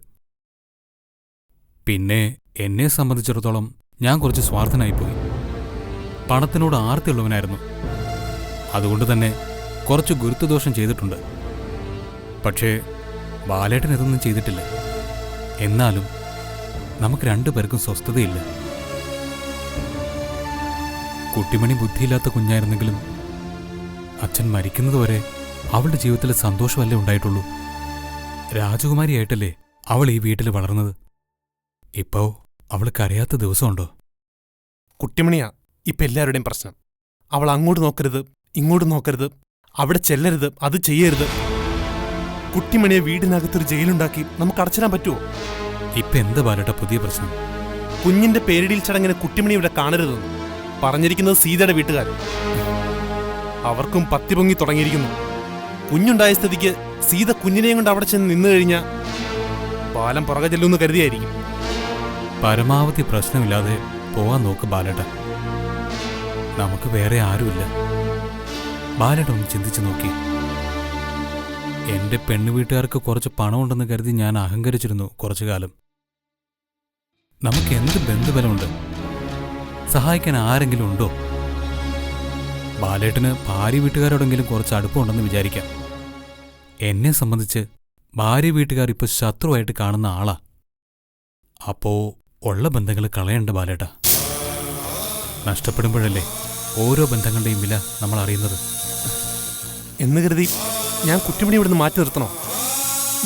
പിന്നെ എന്നെ സംബന്ധിച്ചിടത്തോളം ഞാൻ കുറച്ച് സ്വാർത്ഥനായിപ്പോയി. പണത്തിനോട് ആർത്തിയുള്ളവനായിരുന്നു. അതുകൊണ്ട് തന്നെ കുറച്ച് ഗുരുത്വദോഷം ചെയ്തിട്ടുണ്ട്. പക്ഷേ ബാലേട്ടൻ ഇതൊന്നും ചെയ്തിട്ടില്ല. എന്നാലും നമുക്ക് രണ്ടുപേർക്കും സ്വസ്ഥതയില്ല. കുട്ടിമണി ബുദ്ധിയില്ലാത്ത കുഞ്ഞായിരുന്നെങ്കിലും അച്ഛൻ മരിക്കുന്നതുവരെ അവളുടെ ജീവിതത്തിൽ സന്തോഷമല്ലേ ഉണ്ടായിട്ടുള്ളൂ. രാജകുമാരിയായിട്ടല്ലേ അവൾ ഈ വീട്ടിൽ വളർന്നത്. ഇപ്പോ അവൾ കരയാത്ത ദിവസമുണ്ടോ? കുട്ടിമണിയാ ഇപ്പൊ എല്ലാവരുടെയും പ്രശ്നം. അവൾ അങ്ങോട്ട് നോക്കരുത്, ഇങ്ങോട്ട് നോക്കരുത്, അവിടെ ചെല്ലരുത്, അത് ചെയ്യരുത്. കുട്ടിമണിയെ വീടിനകത്തൊരു ജയിലുണ്ടാക്കി നമുക്ക് അടച്ചിടാൻ പറ്റുമോ? ഇപ്പൊ എന്താ ബാലേട്ട പുതിയ പ്രശ്നം? കുഞ്ഞിന്റെ പേരിടിൽ ചടങ്ങിന് കുട്ടിമണി ഇവിടെ കാണരുതെന്ന് പറഞ്ഞിരിക്കുന്നത് സീതയുടെ വീട്ടുകാർ. അവർക്കും പത്തി പൊങ്ങി തുടങ്ങിയിരിക്കുന്നു. കുഞ്ഞുണ്ടായ സ്ഥിതിക്ക് സീത കുഞ്ഞിനെയും കൊണ്ട് അവിടെ ചെന്ന് നിന്നു കഴിഞ്ഞാൽ ബാലം പുറകെ ചെല്ലുമെന്ന് കരുതിയായിരിക്കും. പരമാവധി പ്രശ്നമില്ലാതെ പോവാൻ നോക്ക് ബാലേട്ട. നമുക്ക് വേറെ ആരുമില്ല. ബാലേട്ട ഒന്ന് ചിന്തിച്ചു നോക്കി. എന്റെ പെണ്ണു വീട്ടുകാർക്ക് കുറച്ച് പണമുണ്ടെന്ന് കരുതി ഞാൻ അഹങ്കരിച്ചിരുന്നു കുറച്ചു കാലം. നമുക്ക് എന്ത് ബന്ധുബലമുണ്ട്? സഹായിക്കാൻ ആരെങ്കിലും ഉണ്ടോ? ബാലേട്ടന് ഭാര്യ വീട്ടുകാരോടെങ്കിലും കുറച്ച് അടുപ്പമുണ്ടെന്ന് വിചാരിക്കാം. എന്നെ സംബന്ധിച്ച് ഭാര്യ വീട്ടുകാർ ഇപ്പോൾ ശത്രുവായിട്ട് കാണുന്ന ആളാ. അപ്പോ ഉള്ള ബന്ധങ്ങൾ കളയണ്ട ബാലേട്ട. നഷ്ടപ്പെടുമ്പോഴല്ലേ ഓരോ ബന്ധങ്ങളുടെയും വില നമ്മൾ അറിയുന്നത്. എന്ന് കരുതി ഞാൻ കുട്ടിമണി ഇവിടുന്ന് മാറ്റി നിർത്തണോ?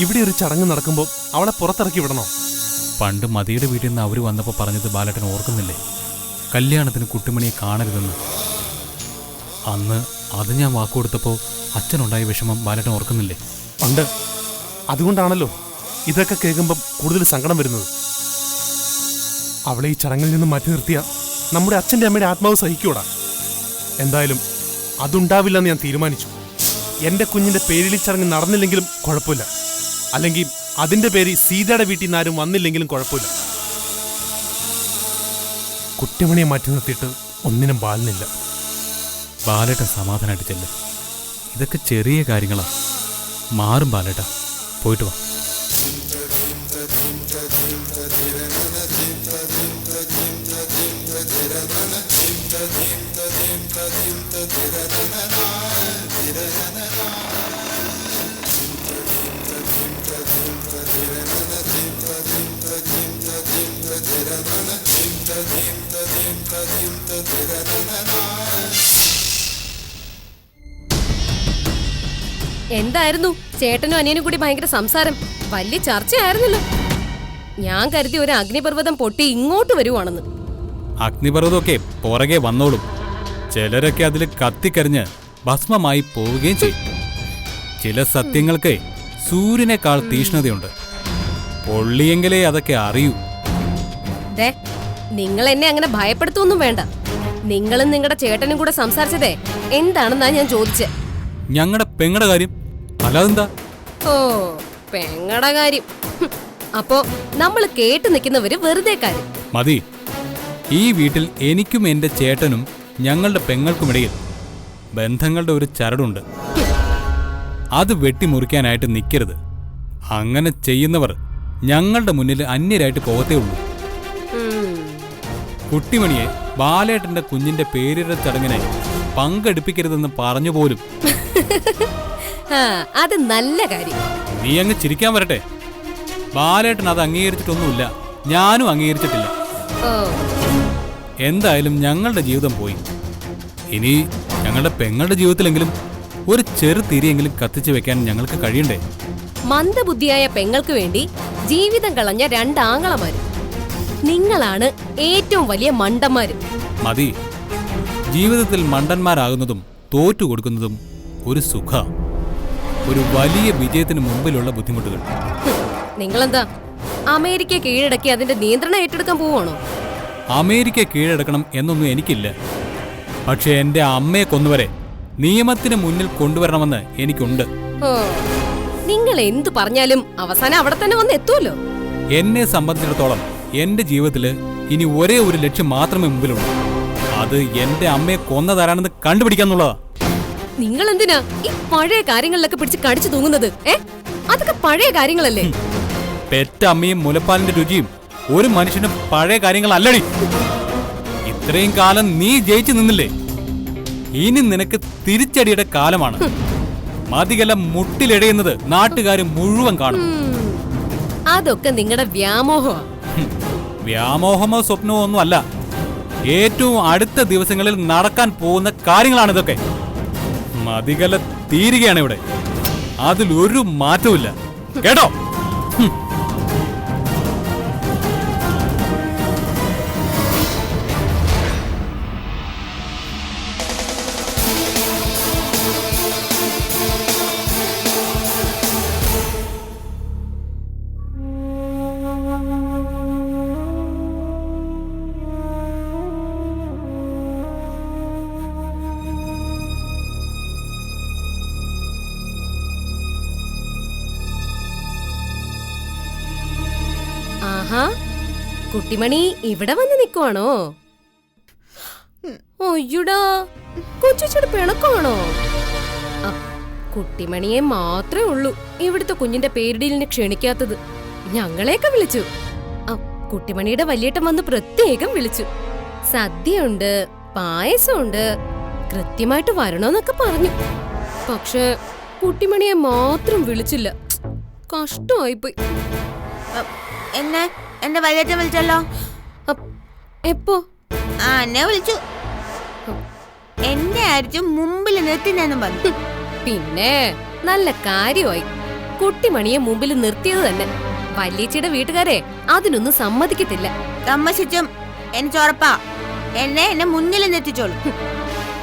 ഇവിടെ ഒരു ചടങ്ങ് നടക്കുമ്പോൾ അവളെ പുറത്തിറക്കി വിടണോ? പണ്ട് മതിയുടെ വീട്ടിൽ നിന്ന് അവർ വന്നപ്പോൾ പറഞ്ഞത് ബാലേട്ടൻ ഓർക്കുന്നില്ലേ? കല്യാണത്തിന് കുട്ടിമണിയെ കാണരുതെന്ന്. അന്ന് അത് ഞാൻ വാക്കുകൊടുത്തപ്പോൾ അച്ഛനുണ്ടായ വിഷമം ബാലേട്ടൻ ഓർക്കുന്നില്ലേ? ഉണ്ട്. അതുകൊണ്ടാണല്ലോ ഇതൊക്കെ കേൾക്കുമ്പം കൂടുതൽ സങ്കടം വരുന്നത്. അവളെ ഈ ചടങ്ങിൽ നിന്നും മാറ്റി നിർത്തിയ നമ്മുടെ അച്ഛൻ്റെ അമ്മയുടെ ആത്മാവ് സഹിക്കൂടാ. എന്തായാലും അതുണ്ടാവില്ലെന്ന് ഞാൻ തീരുമാനിച്ചു. എൻ്റെ കുഞ്ഞിൻ്റെ പേരിൽ ചടങ്ങ് നടന്നില്ലെങ്കിലും കുഴപ്പമില്ല. അല്ലെങ്കിൽ അതിൻ്റെ പേര് സീതയുടെ വീട്ടിൽ നിന്ന് ആരും വന്നില്ലെങ്കിലും കുഴപ്പമില്ല. കുട്ടിമണിയെ മാറ്റി നിർത്തിയിട്ട് ഒന്നിനും ബാലനില്ല. ബാലേട്ടൻ സമാധാനമായിട്ട് ചെല്ല്. ഇതൊക്കെ ചെറിയ കാര്യങ്ങളാ, മാറും ബാലേട്ട. പോയിട്ട് വാ. എന്തായിരുന്നു ചേട്ടനും അനിയനും കൂടി ഭയങ്കര സംസാരം? വലിയ ചർച്ചയായിരുന്നല്ലോ. ഞാൻ കരുതി ഒരു അഗ്നിപർവ്വതം പൊട്ടി ഇങ്ങോട്ട് വരുവാണെന്ന്. അഗ്നിപർവ്വതമൊക്കെ പുറകെ വന്നോളും. ചിലരൊക്കെ അതിൽ കത്തിക്കരിഞ്ഞ് ഭസ്മമായി പോവുകയും ചെയ്യും. ചില സത്യങ്ങൾക്ക് സൂര്യനേക്കാൾ തീഷ്ണതയുണ്ട്. പൊള്ളിയെങ്കിലേ അതൊക്കെ അറിയൂ. ദേ, നിങ്ങൾ എന്നെ അങ്ങനെ ഭയപ്പെടുത്തൊന്നും വേണ്ട. നിങ്ങളും നിങ്ങളുടെ ചേട്ടനും കൂടെ സംസാരിച്ചതേ എന്താണെന്നാ ഞാൻ ചോദിച്ചേ. ഞങ്ങളുടെ പെങ്ങളുടെ കാര്യം അല്ലാതെന്താ? ഓ, പെങ്ങടെ കാര്യം. അപ്പോ നമ്മൾ കേട്ടു നിൽക്കുന്നവര് വെറുതെ കാര്യം മതി. ഈ വീട്ടിൽ എനിക്കും എന്റെ ചേട്ടനും ഞങ്ങളുടെ പെങ്ങൾക്കുമിടയിൽ ബന്ധങ്ങളുടെ ഒരു ചരടുണ്ട്. അത് വെട്ടിമുറിക്കാനായിട്ട് നിൽക്കരുത്. അങ്ങനെ ചെയ്യുന്നവർ ഞങ്ങളുടെ മുന്നിൽ അന്യരായിട്ട് പോകത്തേ ഉള്ളൂ. കുട്ടിമണിയെ ബാലേട്ടന്റെ കുഞ്ഞിന്റെ പേരിട ചടങ്ങിനെ പങ്കെടുപ്പിക്കരുതെന്ന് പറഞ്ഞു പോലും. അത് നല്ല കാര്യം. നീ അങ്ങ് ചിരിക്കാൻ വരട്ടെ. ബാലേട്ടൻ അത് അംഗീകരിച്ചിട്ടൊന്നുമില്ല, ഞാനും അംഗീകരിച്ചിട്ടില്ല. എന്തായാലും ഞങ്ങളുടെ ജീവിതം പോയി. ഇനി ഞങ്ങളുടെ പെങ്ങളുടെ ജീവിതത്തിലെങ്കിലും ഒരു ചെറു തിരിയെങ്കിലും കത്തിച്ചു വെക്കാൻ ഞങ്ങൾക്ക് കഴിയണ്ടേ? മന്ദബുദ്ധിയായ പെങ്ങൾക്ക് വേണ്ടി ജീവിതം കളഞ്ഞ രണ്ടാങ്ങളമാര്. നിങ്ങളാണ് ഏറ്റവും വലിയ മണ്ടന്മാര്. മതി. ജീവിതത്തിൽ മണ്ടന്മാരാകുന്നതും തോറ്റു കൊടുക്കുന്നതും ഒരു സുഖ, ഒരു വലിയ വിജയത്തിന് മുമ്പിലുള്ള ബുദ്ധിമുട്ടുകൾ. നിങ്ങളെന്താ അമേരിക്ക കീഴടക്കി അതിന്റെ നിയന്ത്രണം ഏറ്റെടുക്കാൻ പോവാണോ? അമേരിക്ക കീഴടക്കണം എന്നൊന്നും എനിക്കില്ല. പക്ഷെ എന്റെ അമ്മയെ കൊന്നുവരെ നിയമത്തിന് മുന്നിൽ കൊണ്ടുവരണമെന്ന് എനിക്കുണ്ട്. ഓ, നിങ്ങൾ എന്തു പറഞ്ഞാലും അവസാനം അവിടെ തന്നെ വന്ന് എത്തുമല്ലോ. എന്നെ സംബന്ധിച്ചിടത്തോളം എന്റെ ജീവിതത്തില് ഇനി ഒരേ ഒരു ലക്ഷ്യം മാത്രമേ മുമ്പിലുള്ളൂ. അത് എന്റെ അമ്മയെ കൊന്നതാരാണെന്ന് കണ്ടുപിടിക്കാന്നുള്ളതാ. നിങ്ങൾ എന്തിനാ ഈ പഴയ കാര്യങ്ങളിലൊക്കെ പിടിച്ച് കടിച്ചു തൂങ്ങുന്നത്? അതൊക്കെ പഴയ കാര്യങ്ങളല്ലേ? പെറ്റ അമ്മയും മുലപ്പാലിന്റെ രുചിയും ഒരു മനുഷ്യനും പഴയ കാര്യങ്ങളല്ലടി. ഇത്രയും കാലം നീ ജയിച്ചു നിന്നില്ലേ? ഇനി നിനക്ക് തിരിച്ചടിയുടെ കാലമാണ്. മതികല മുട്ടിലിടയുന്നത് നാട്ടുകാർ മുഴുവൻ കാണും. അതൊക്കെ നിങ്ങളുടെ വ്യാമോഹമാ. വ്യാമോഹമോ സ്വപ്നമോ ഒന്നും അല്ല. ഏറ്റവും അടുത്ത ദിവസങ്ങളിൽ നടക്കാൻ പോകുന്ന കാര്യങ്ങളാണിതൊക്കെ. മതികല തീരുകയാണ് ഇവിടെ. അതിലൊരു മാറ്റവുമില്ല, കേട്ടോ? ആഹാ, കുട്ടിമണി ഇവിടെ വന്ന് നിക്കുവാണോ? ഒയ്യുടാ, കൊച്ചുച്ചയുടെ പിണക്കാണോ? കുട്ടിമണിയെ മാത്രമേ ഉള്ളൂ ഇവിടുത്തെ കുഞ്ഞിന്റെ പേരിടലിന് ക്ഷണിക്കാത്തത്. ഞങ്ങളെയൊക്കെ വിളിച്ചു. കുട്ടിമണിയുടെ വലിയേട്ടൻ വന്ന് പ്രത്യേകം വിളിച്ചു. സദ്യയുണ്ട്, പായസമുണ്ട്, കൃത്യമായിട്ട് വരണോന്നൊക്കെ പറഞ്ഞു. പക്ഷെ കുട്ടിമണിയെ മാത്രം വിളിച്ചില്ല. കഷ്ടമായിപ്പോയി. എന്റെ വലിയേട്ടൻ വിളിച്ചല്ലോ. എപ്പോ? എന്നെ വിളിച്ചു. എന്നെ ആയിരിച്ചു മുമ്പിൽ നിർത്തിനെന്നും പറഞ്ഞു. പിന്നെ നല്ല കാര്യമായി. കുട്ടിമണിയെ മുമ്പിൽ നിർത്തിയത് തന്നെ. വല്യച്ചിയുടെ വീട്ടുകാരെ അതിനൊന്നും സമ്മതിക്കത്തില്ല. സമ്മതിച്ചും എനിക്ക് ഉറപ്പാ എന്നെ മുന്നിൽ നിർത്തിച്ചോളൂ.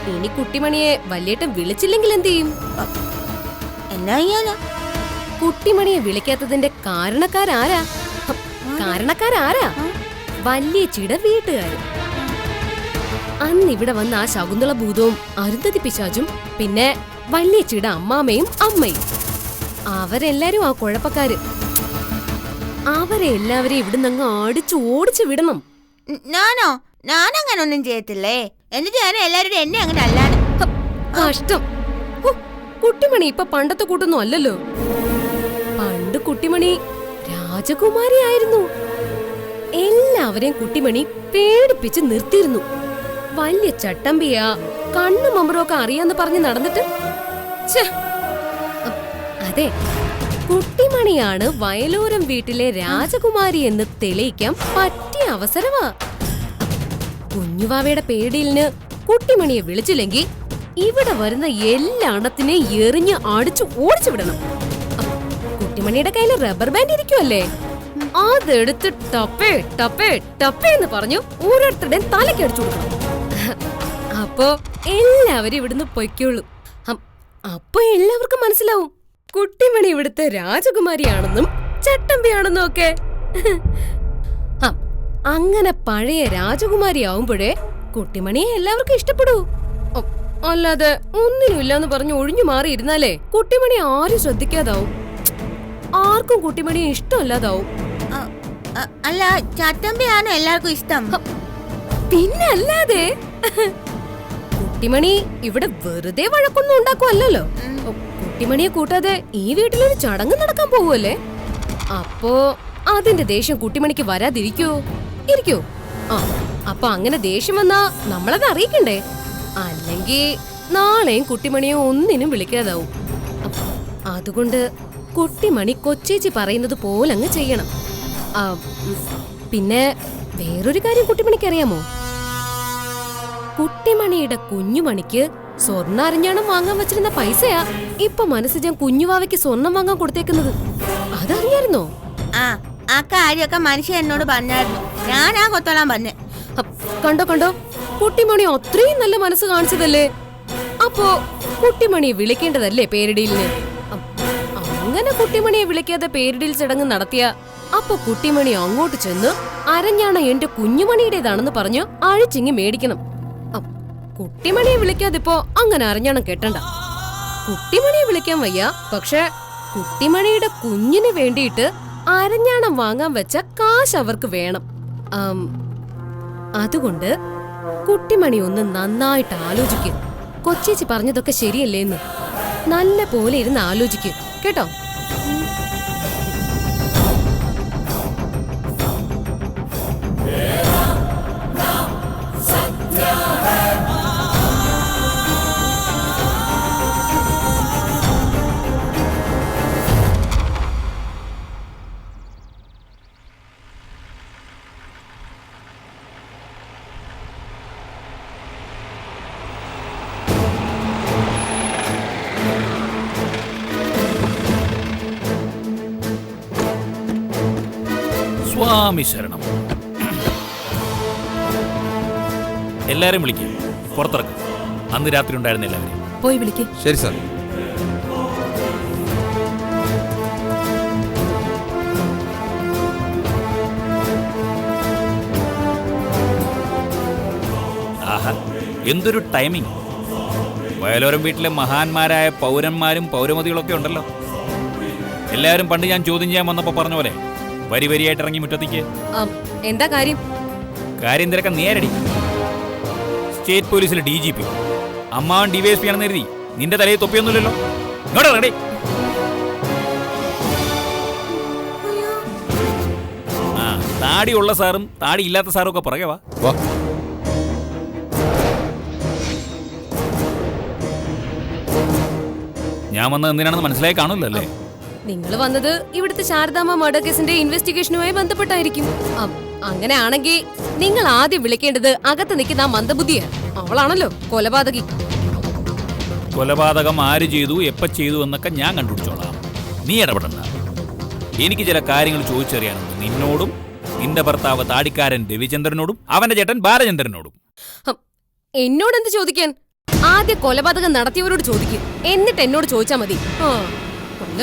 ഇനി കുട്ടിമണിയെ വല്യേട്ടൻ വിളിച്ചില്ലെങ്കിൽ എന്ത് ചെയ്യും? എന്നാ ചെയ്യാനാ? കുട്ടിമണിയെ വിളിക്കാത്തതിന്റെ കാരണക്കാരാരാ? കാരണക്കാരാരാ? വല്യേച്ചിയുടെ വീട്ടുകാര്. അന്ന് ഇവിടെ വന്ന ആ ശകുന്തള ഭൂതവും അരുന്ധതി പിശാചും പിന്നെ വല്യേച്ചിയുടെ അമ്മാമയും അമ്മയും അവരെല്ലാരും ആ കുഴപ്പക്കാര്. അവരെ എല്ലാവരെയും ഇവിടുന്ന് അങ്ങ് അടിച്ചു ഓടിച്ചു വിടണം. ഞാനങ്ങനെ ഒന്നും ചെയ്യത്തില്ലേ. എന്നിട്ട് ഞാൻ എല്ലാവരും എന്നെ അങ്ങനെ അല്ലാണ്. കഷ്ടം. കുട്ടിമണി ഇപ്പൊ പണ്ടത്തെ കൂട്ടൊന്നും അല്ലല്ലോ. പണ്ട് കുട്ടിമണി രാജകുമാരിയായിരുന്നു. എല്ലാവരെയും കുട്ടിമണി പേടിപ്പിച്ച് നിർത്തിയിരുന്നു. വലിയ ചട്ടമ്പിയാ, കണ്ണു മമ്പറൊക്കെ അറിയാന്ന് പറഞ്ഞ് നടന്നിട്ട്. അതെ, കുട്ടിമണിയാണ് വയലോരം വീട്ടിലെ രാജകുമാരി എന്ന് തെളിയിക്കാൻ പറ്റിയ അവസരമാ. കുഞ്ഞുവാവയുടെ പേടിയിലിന് കുട്ടിമണിയെ വിളിച്ചില്ലെങ്കിൽ ഇവിടെ വരുന്ന എല്ലാ അണത്തിനെയും എറിഞ്ഞ് അടിച്ചു ഓടിച്ചു വിടണം. കുട്ടിമണിയുടെ കയ്യിൽ റബ്ബർ ബാൻഡ് ഇരിക്കുമല്ലേ, അതെടുത്ത് ടപ്പേ ടപ്പേ ടപ്പേ എന്ന് പറഞ്ഞു ഓരോരുത്തരുടെയും തലയ്ക്ക് അടിച്ചു കൊടുക്കണം. അപ്പോ എല്ലാവരും ഇവിടുന്ന് പൊയ്ക്കോളൂ. അപ്പൊ എല്ലാവർക്കും മനസ്സിലാവും കുട്ടിമണി ഇവിടുത്തെ രാജകുമാരിയാണെന്നും ചട്ടമ്പിയാണെന്നും ഒക്കെ. അങ്ങനെ പഴയ രാജകുമാരി ആവുമ്പോഴേ കുട്ടിമണിയെ എല്ലാവർക്കും ഇഷ്ടപ്പെടൂ. അല്ലാതെ ഒന്നിനുമില്ലാന്ന് പറഞ്ഞു ഒഴിഞ്ഞു മാറിയിരുന്നാലേ കുട്ടിമണി ആരും ശ്രദ്ധിക്കാതാവും. ആർക്കും കുട്ടിമണിയെ ഇഷ്ടമല്ലാതാവും. അല്ല, ചട്ടമ്പിയാണ് എല്ലാവർക്കും ഇഷ്ടം. പിന്നെ അല്ലാതെ കുട്ടിമണി ഇവിടെ വെറുതെ വഴക്കൊന്നും ഉണ്ടാക്കുമല്ലോ. കുട്ടിമണിയെ കൂട്ടാതെ ഈ വീട്ടിലൊരു ചടങ്ങ് നടക്കാൻ പോവുമല്ലേ. അപ്പോ അതിന്റെ ദേഷ്യം കുട്ടിമണിക്ക് വരാതിരിക്കോ? ഇരിക്കോ? അപ്പൊ അങ്ങനെ ദേഷ്യം വന്നാ നമ്മളത് അറിയിക്കണ്ടേ? അല്ലെങ്കിൽ നാളെയും കുട്ടിമണിയെ ഒന്നിനും വിളിക്കാതാവും. അതുകൊണ്ട് കുട്ടിമണി കൊച്ചേച്ചി പറയുന്നത് പോലെ അങ്ങ് ചെയ്യണം. പിന്നെ വേറൊരു കാര്യം കുട്ടിമണിക്ക് അറിയാമോ? കുട്ടിമണിയുടെ കുഞ്ഞുമണിക്ക് സ്വർണ്ണ അരഞ്ഞാണം വാങ്ങാൻ വെച്ചിരുന്ന പൈസയാ ഇപ്പൊ മനസ്സ് ഞാൻ കുഞ്ഞുവാവയ്ക്ക് സ്വർണം വാങ്ങാൻ കൊടുത്തേക്കുന്നത്. അതറിയായിരുന്നോ? ആ കാര്യമൊക്കെ മനുഷ്യൻ എന്നോട് പറഞ്ഞായിരുന്നു. ഞാനാ കൊത്തോളാൻ പറഞ്ഞേ. കണ്ടോ കണ്ടോ, കുട്ടിമണി അത്രയും നല്ല മനസ്സ് കാണിച്ചതല്ലേ. അപ്പോ കുട്ടിമണിയെ വിളിക്കേണ്ടതല്ലേ പേരിടിയിലിന്? അങ്ങനെ കുട്ടിമണിയെ വിളിക്കാതെ പേരിടിയിൽ ചടങ്ങ് നടത്തിയ അപ്പൊ കുട്ടിമണി അങ്ങോട്ട് ചെന്ന് അരഞ്ഞാണ എന്റെ കുഞ്ഞുമണിയുടേതാണെന്ന് പറഞ്ഞു അഴിച്ചിങ്ങി മേടിക്കണം. കുട്ടിമണിയെ വിളിക്കാതിപ്പോ അങ്ങനെ അരഞ്ഞാണം കെട്ടണ്ട. കുട്ടിമണിയെ വിളിക്കാൻ വയ്യ, പക്ഷെ കുട്ടിമണിയുടെ കുഞ്ഞിന് വേണ്ടിയിട്ട് അരഞ്ഞാണം വാങ്ങാൻ വെച്ച കാശ് അവർക്ക് വേണം. അതുകൊണ്ട് കുട്ടിമണി ഒന്ന് നന്നായിട്ട് ആലോചിക്കും. കൊച്ചേച്ചി പറഞ്ഞതൊക്കെ ശരിയല്ലേന്ന് നല്ല പോലെ ഇരുന്ന് ആലോചിക്കും കേട്ടോ. സ്വാമി ശരണം. എല്ലാരും വിളിക്കും, പുറത്തിറക്കും. അന്ന് രാത്രി ഉണ്ടായിരുന്ന എല്ലാവരും പോയി വിളിക്കും. ശരി സാർ. ആഹാ, എന്തൊരു ടൈമിംഗ്. വയലോരം വീട്ടിലെ മഹാന്മാരായ പൗരന്മാരും പൗരമതികളൊക്കെ ഉണ്ടല്ലോ. എല്ലാവരും പണ്ട് ഞാൻ ചോദ്യം ചെയ്യാൻ വന്നപ്പോ പറഞ്ഞ പോലെ വരി വരിയായിട്ട് ഇറങ്ങി മുറ്റത്തേക്ക്. എന്താ കാര്യം? കാര്യം തിരക്കാൻ നേരടി. സ്റ്റേറ്റ് പോലീസിലെ DGP അമ്മാവൻ DYSP ആണെന്ന് കരുതി നിന്റെ തലയിൽ തൊപ്പിയൊന്നുമില്ലല്ലോ. റെഡി. ആ, താടിയുള്ള സാറും താടി ഇല്ലാത്ത സാറും ഒക്കെ പുറകെ വാ. ഞാൻ വന്നത് എന്തിനാണെന്ന് മനസ്സിലായി കാണൂല്ലേ? നിങ്ങൾ വന്നത് ഇവിടുത്തെ ശാരദാമ്മ മർഡർ കേസിന്റെ ഇൻവെസ്റ്റിഗേഷനുമായി ബന്ധപ്പെട്ടായിരിക്കും. അങ്ങനെ ആണെങ്കിൽ നിങ്ങൾ ആദ്യം വിളിക്കേണ്ടത് അകത്ത് നിൽക്കുന്ന ആ മന്ദബുദ്ധിയാ. അവളാണല്ലോ കൊലപാതകി. കൊലപാതകം ആര് ചെയ്തു, എപ്പ ചെയ്തു എന്നൊക്കെ ഞാൻ കണ്ടുപിടിച്ചോളാം. നീ ഇടപെടണ്ട. എനിക്ക് ചില കാര്യങ്ങൾ ചോദിച്ചറിയാനുണ്ട് നിന്നോടും നിന്റെ ഭർത്താവ് താടിക്കാരൻ രവിചന്ദ്രനോടും അവന്റെ ചേട്ടൻ ബാലചന്ദ്രനോടും. എന്നോടെന്ത് ചോദിക്കാൻ? ആദ്യ കൊലപാതകം നടത്തിയവരോട് ചോദിക്കും, എന്നിട്ട് എന്നോട് ചോദിച്ചാ മതി.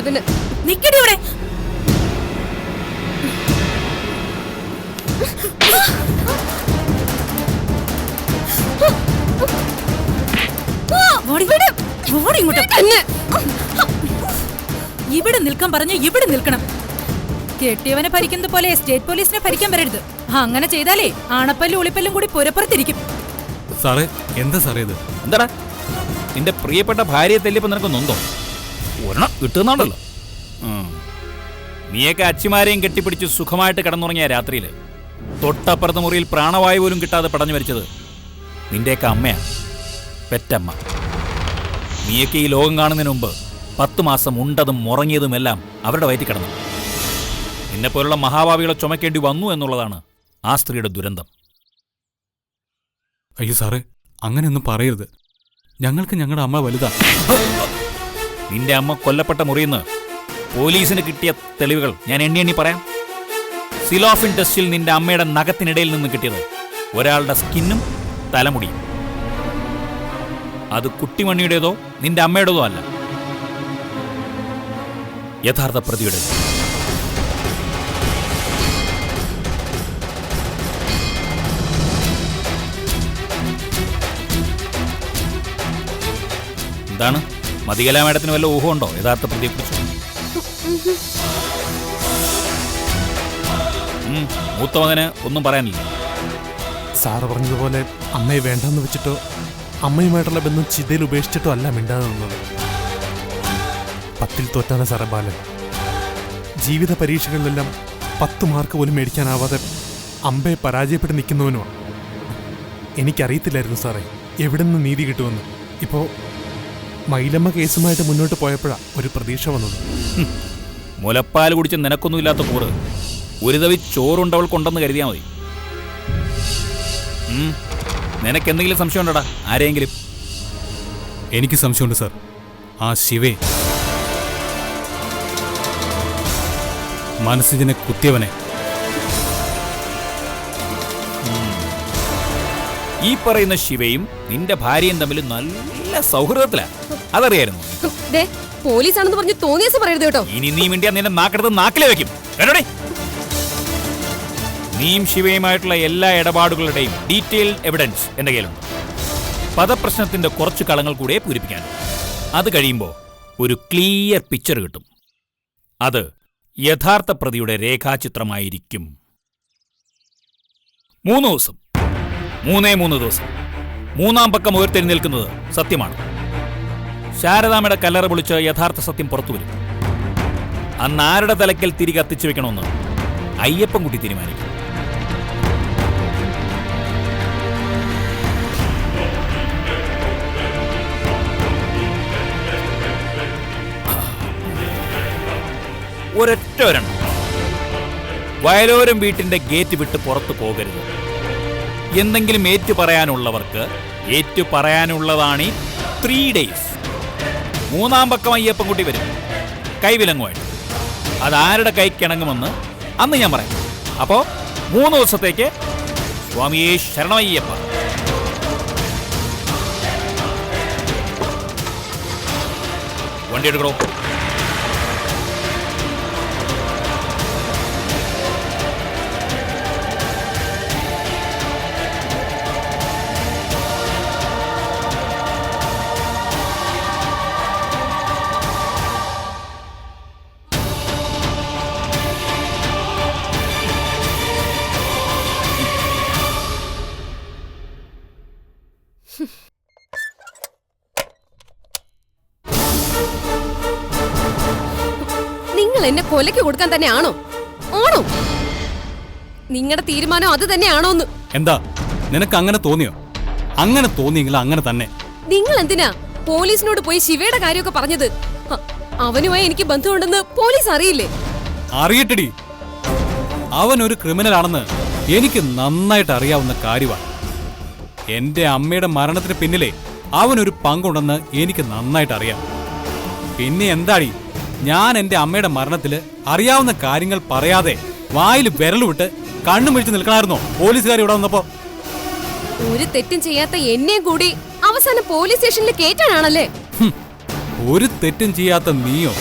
പിന്നെ നിക്കടി ഇവിടെ. ഇവിടെ നിൽക്കാൻ പറഞ്ഞ ഇവിടെ നിൽക്കണം. കെട്ടിയവനെ ഭരിക്കുന്നത് പോലെ സ്റ്റേറ്റ് പോലീസിനെ ഭരിക്കാൻ വരരുത്. അങ്ങനെ ചെയ്താലേ ആണപ്പല്ലും ഉളിപ്പല്ലും കൂടി പുരപ്പുറത്തിരിക്കും. സാറേ, എന്താ സാറേ ഇത്? എന്താടാ നിന്റെ പ്രിയപ്പെട്ട ഭാര്യയെ തെല്ലിപ്പോ നിനക്ക് നൊന്തോ? ഒരെണ്ണം കിട്ടുന്നുണ്ടല്ലോ. നീയൊക്കെ അച്ചിമാരെയും കെട്ടിപ്പിടിച്ച് സുഖമായിട്ട് കിടന്നുറങ്ങിയ രാത്രിയിൽ തൊട്ടപ്പുറത്തെ മുറിയിൽ പ്രാണവായു പോലും കിട്ടാതെ പടഞ്ഞു മരിച്ചത് നിന്റെയൊക്കെ അമ്മയാണ്, പെറ്റമ്മ. നീയൊക്കെ ഈ ലോകം കാണുന്നതിന് മുമ്പ് 10 മാസം ഉണ്ടതും മുറങ്ങിയതുമെല്ലാം അവരുടെ വയറ്റിൽ കിടന്നു. നിന്നെപ്പോലുള്ള മഹാഭാവികളെ ചുമക്കേണ്ടി വന്നു എന്നുള്ളതാണ് ആ സ്ത്രീയുടെ ദുരന്തം. അയ്യോ സാറേ, അങ്ങനെയൊന്നും പറയരുത്. ഞങ്ങൾക്ക് ഞങ്ങളുടെ അമ്മ വലുതാ. നിന്റെ അമ്മ കൊല്ലപ്പെട്ട മുറിയിന്ന് പോലീസിന് കിട്ടിയ തെളിവുകൾ ഞാൻ എണ്ണി പറയാം. സിലോഫിൻ ടെസ്റ്റിൽ നിന്റെ അമ്മയുടെ നഖത്തിനിടയിൽ നിന്ന് കിട്ടിയത് ഒരാളുടെ സ്കിന്നും തലമുടിയും. അത് കുട്ടിമണിയുടേതോ നിന്റെ അമ്മയുടേതോ അല്ല, യഥാർത്ഥ പ്രതിയുടെ. എന്താണ് മതികല മേഡത്തിന് വല്ല ഊഹമുണ്ടോ യഥാർത്ഥ പ്രതിയെക്കുറിച്ച്? മൂത്തമകന് ഒന്നും പറയാനില്ല. സാറ് പറഞ്ഞതുപോലെ അമ്മയെ വേണ്ടെന്ന് വെച്ചിട്ടോ അമ്മയുമായിട്ടുള്ള ബന്ധം ചിതയിൽ ഉപേക്ഷിച്ചിട്ടോ അല്ല മിണ്ടാതെ നിന്നത്. 10ൽ തോറ്റാണ് സാറേ ബാലൻ. ജീവിത പരീക്ഷകളിലെല്ലാം 10 മാർക്ക് പോലും മേടിക്കാനാവാതെ അമ്പയെ പരാജയപ്പെട്ട് നിൽക്കുന്നവനുമാണ്. എനിക്കറിയത്തില്ലായിരുന്നു സാറേ എവിടെ നിന്ന് നീതി കിട്ടുമെന്ന്. ഇപ്പോൾ മൈലമ്മ കേസുമായിട്ട് മുന്നോട്ട് പോയപ്പോഴാണ് ഒരു പ്രതീക്ഷ വന്നത്. മുലപ്പാൽ കുടിച്ച് നിനക്കൊന്നുമില്ലാത്ത കൂറ് ഒരു തവി ചോറുണ്ടവൾ കൊണ്ടെന്ന് കരുതിയാൽ മതി. നിനക്കെന്തെങ്കിലും സംശയം ഉണ്ടോടാ ആരെയെങ്കിലും? എനിക്ക് സംശയമുണ്ട് സാർ. ആ ശിവേ, മനസ്സിനെ കുത്തിയവനെ. ഈ പറയുന്ന ശിവയും നിന്റെ ഭാര്യയും തമ്മിൽ നല്ല സൗഹൃദത്തിലാണ്, അതറിയായിരുന്നു. പോലീസാണെന്ന് പറഞ്ഞ് തോന്നിയ പറയരുത് കേട്ടോ. ഇനി നീ മിണ്ടിയാ നിന്റെ നാക്കെടുത്ത് നാക്കിലെ വെക്കും. നീയും ശിവയുമായിട്ടുള്ള എല്ലാ ഇടപാടുകളുടെയും ഡീറ്റെയിൽഡ് എവിഡൻസ് എന്റെ കയ്യിലുണ്ട്. പദപ്രശ്നത്തിന്റെ കുറച്ച് കളങ്ങൾ കൂടെ പൂരിപ്പിക്കാൻ. അത് കഴിയുമ്പോൾ ഒരു ക്ലിയർ പിക്ചർ കിട്ടും. അത് യഥാർത്ഥ പ്രതിയുടെ രേഖാചിത്രമായിരിക്കും. 3 ദിവസം, 3 ദിവസം, 3-ാം പക്കം ഉയർത്തെഴുന്നേൽക്കുന്നത് സത്യമാണ്. ശാരദാമ്മയുടെ കല്ലറ പൊളിച്ച് യഥാർത്ഥ സത്യം പുറത്തുവരും. അന്ന് ആരുടെ തലയ്ക്കൽ തിരി കത്തിച്ചു വെക്കണമെന്ന് അയ്യപ്പൻകുട്ടി തീരുമാനിക്കും. ഒരൊറ്റ ഒരെണ്ണം, വയലോരം വീട്ടിന്റെ ഗേറ്റ് വിട്ട് പുറത്തു പോകരുത്. എന്തെങ്കിലും ഏറ്റു പറയാനുള്ളവർക്ക് ഏറ്റു പറയാനുള്ളതാണ് ഈ 3 days. 3-ാം പക്കം അയ്യപ്പൻകുട്ടി വരും കൈവിലങ്ങുമായിട്ട്. അതാരുടെ കൈക്കിണങ്ങുമെന്ന് അന്ന് ഞാൻ പറയാം. അപ്പോ 3 ദിവസത്തേക്ക് സ്വാമിയേ ശരണമയ്യപ്പ. വണ്ടി എടുക്കണോ? നിങ്ങൾ എന്നെ കൊലയ്ക്ക് കൊടുക്കാൻ തന്നെയാണോ? ആണോ? നിങ്ങളുടെ തീരുമാനം അത് തന്നെയാണോന്ന്? എന്താ നിനക്ക് അങ്ങനെ തോന്നിയോ? അങ്ങനെ തോന്നിയെങ്കിൽ അങ്ങനെ തന്നെ. നിങ്ങൾ എന്തിനാ പോലീസിനോട് പോയി ശിവയുടെ കാര്യമൊക്കെ പറഞ്ഞത്? അവനുമായി എനിക്ക് ബന്ധമുണ്ടെന്ന് പോലീസ് അറിയില്ലേ? അറിയട്ടടി, അവൻ ഒരു ക്രിമിനൽ ആണെന്ന് എനിക്ക് നന്നായിട്ട് അറിയാവുന്ന കാര്യമാണ്. എന്റെ അമ്മയുടെ മരണത്തിന് പിന്നിലെ അവനൊരു പങ്കുണ്ടെന്ന് എനിക്ക് നന്നായിട്ട് അറിയാം. പിന്നെ എന്താടി, ഞാൻ എന്റെ അമ്മയുടെ മരണത്തില് അറിയാവുന്ന കാര്യങ്ങൾ പറയാതെ വായിൽ വിരലുവിട്ട് കണ്ണു മിഴിച്ച് നിൽക്കണമായിരുന്നോ പോലീസുകാർ ഇവിടെ വന്നപ്പോ? ഒരു തെറ്റും ചെയ്യാത്ത എന്നെ കൂടി അവസാനം പോലീസ് സ്റ്റേഷനിൽ കേറ്റാനാണല്ലേ? ഒരു തെറ്റും ചെയ്യാത്ത നീയോ?